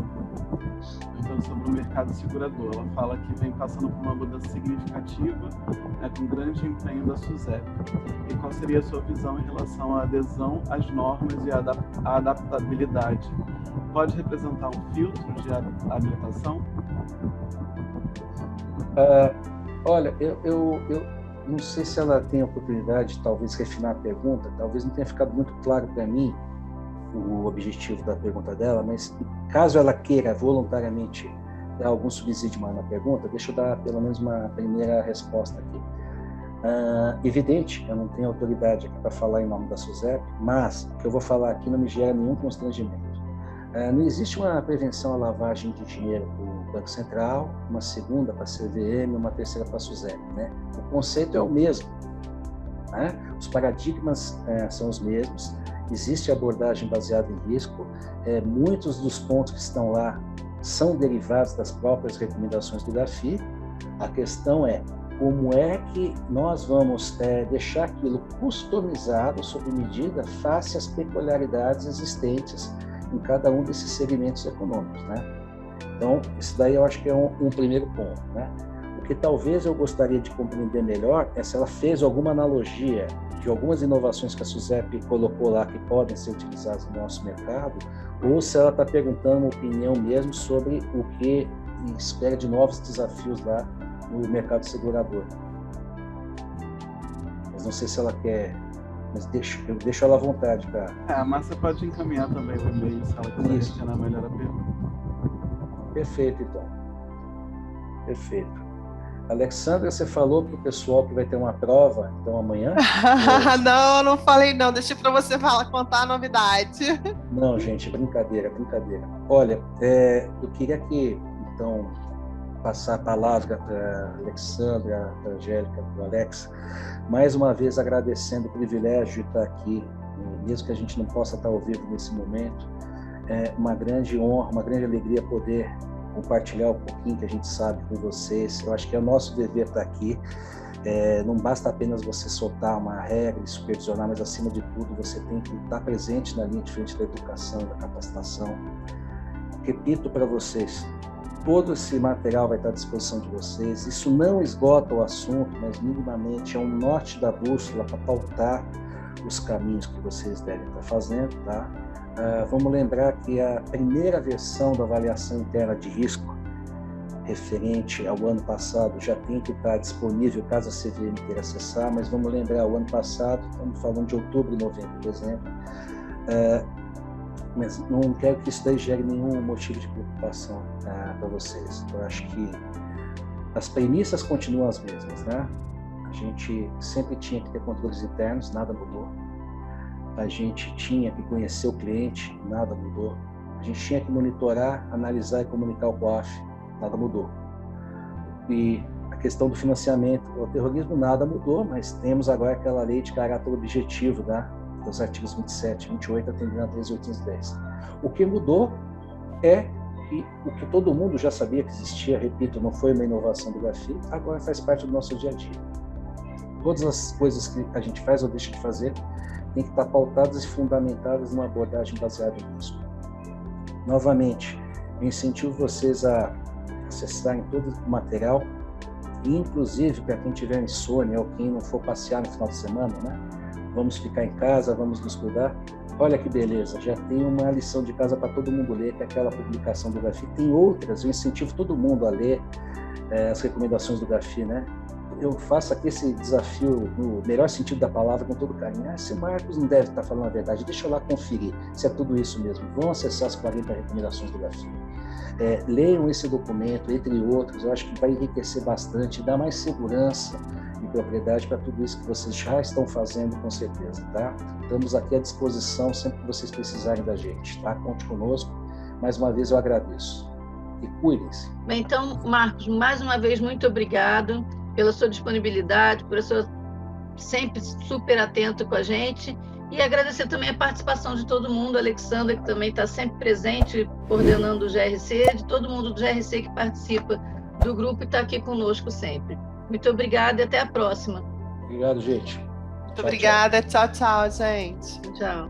então, sobre o mercado segurador. Ela fala que vem passando por uma mudança significativa, com grande empenho da SUSEP. E qual seria a sua visão em relação à adesão às normas e à adaptabilidade? Pode representar um filtro de habilitação? Olha, eu não sei se ela tem a oportunidade de talvez refinar a pergunta, talvez não tenha ficado muito claro para mim o objetivo da pergunta dela, mas caso ela queira voluntariamente dar algum subsídio na pergunta, deixa eu dar pelo menos uma primeira resposta aqui. Evidente, eu não tenho autoridade aqui para falar em nome da SUSEP, mas o que eu vou falar aqui não me gera nenhum constrangimento. Não existe uma prevenção à lavagem de dinheiro por Banco Central, uma segunda para a CVM, uma terceira para a SUSEP, né? O conceito é o mesmo, né? Os paradigmas são os mesmos, existe abordagem baseada em risco, muitos dos pontos que estão lá são derivados das próprias recomendações do GAFI. A questão é como é que nós vamos deixar aquilo customizado, sob medida, face às peculiaridades existentes em cada um desses segmentos econômicos, né? Então, isso daí eu acho que é um primeiro ponto, né? O que talvez eu gostaria de compreender melhor é se ela fez alguma analogia de algumas inovações que a SUSEP colocou lá que podem ser utilizadas no nosso mercado, ou se ela está perguntando uma opinião mesmo sobre o que espera de novos desafios lá no mercado segurador. Mas não sei se ela quer, mas eu deixo ela à vontade para... A Márcia pode encaminhar também o e-mail se ela quiser questionar melhor a pergunta. Perfeito, então. Perfeito. Alexandra, você falou para o pessoal que vai ter uma prova, então amanhã? Não, não falei não. Deixa para você contar a novidade. Não, gente, brincadeira. Olha, eu queria que, então, passar a palavra para a Alexandra, para a Angélica, para o Alex, mais uma vez agradecendo o privilégio de estar aqui, mesmo que a gente não possa estar ao vivo nesse momento. É uma grande honra, uma grande alegria poder compartilhar um pouquinho que a gente sabe com vocês. Eu acho que é o nosso dever estar aqui. Não basta apenas você soltar uma regra e supervisionar, mas acima de tudo você tem que estar presente na linha de frente da educação, da capacitação. Repito para vocês, todo esse material vai estar à disposição de vocês. Isso não esgota o assunto, mas minimamente é um norte da bússola para pautar os caminhos que vocês devem estar fazendo, tá? Vamos lembrar que a primeira versão da avaliação interna de risco referente ao ano passado já tem que estar disponível caso a CVM queira acessar, mas vamos lembrar, o ano passado, estamos falando de outubro, novembro, dezembro, mas não quero que isso daí gere nenhum motivo de preocupação para vocês. Eu acho que as premissas continuam as mesmas, né? A gente sempre tinha que ter controles internos, nada mudou. A gente tinha que conhecer o cliente, nada mudou. A gente tinha que monitorar, analisar e comunicar o COAF, nada mudou. E a questão do financiamento ao terrorismo, nada mudou, mas temos agora aquela lei de caráter objetivo, né, dos artigos 27 e 28, atendendo a 13.810. O que mudou é que o que todo mundo já sabia que existia, repito, não foi uma inovação do GAFI, agora faz parte do nosso dia a dia. Todas as coisas que a gente faz ou deixa de fazer tem que estar pautadas e fundamentadas numa abordagem baseada em risco. Novamente, eu incentivo vocês a acessarem todo o material, e inclusive para quem tiver insônia ou quem não for passear no final de semana, né? Vamos ficar em casa, vamos nos cuidar. Olha que beleza, já tem uma lição de casa para todo mundo ler, que é aquela publicação do GAFI. Tem outras, eu incentivo todo mundo a ler as recomendações do GAFI, né? Eu faço aqui esse desafio no melhor sentido da palavra, com todo carinho. Se o Marcos não deve estar falando a verdade, deixa eu lá conferir se é tudo isso mesmo. Vão acessar as 40 recomendações do GAFI. Leiam esse documento, entre outros, eu acho que vai enriquecer bastante, dar mais segurança e propriedade para tudo isso que vocês já estão fazendo, com certeza, tá? Estamos aqui à disposição sempre que vocês precisarem da gente, tá? Conte conosco. Mais uma vez eu agradeço. E cuidem-se. Bem, então, Marcos, mais uma vez, muito obrigado pela sua disponibilidade, por sua sempre super atento com a gente, e agradecer também a participação de todo mundo, a Alexandra, que também está sempre presente, coordenando o GRC, de todo mundo do GRC que participa do grupo e está aqui conosco sempre. Muito obrigada e até a próxima. Obrigado, gente. Muito obrigada. Tchau, tchau, gente. Tchau.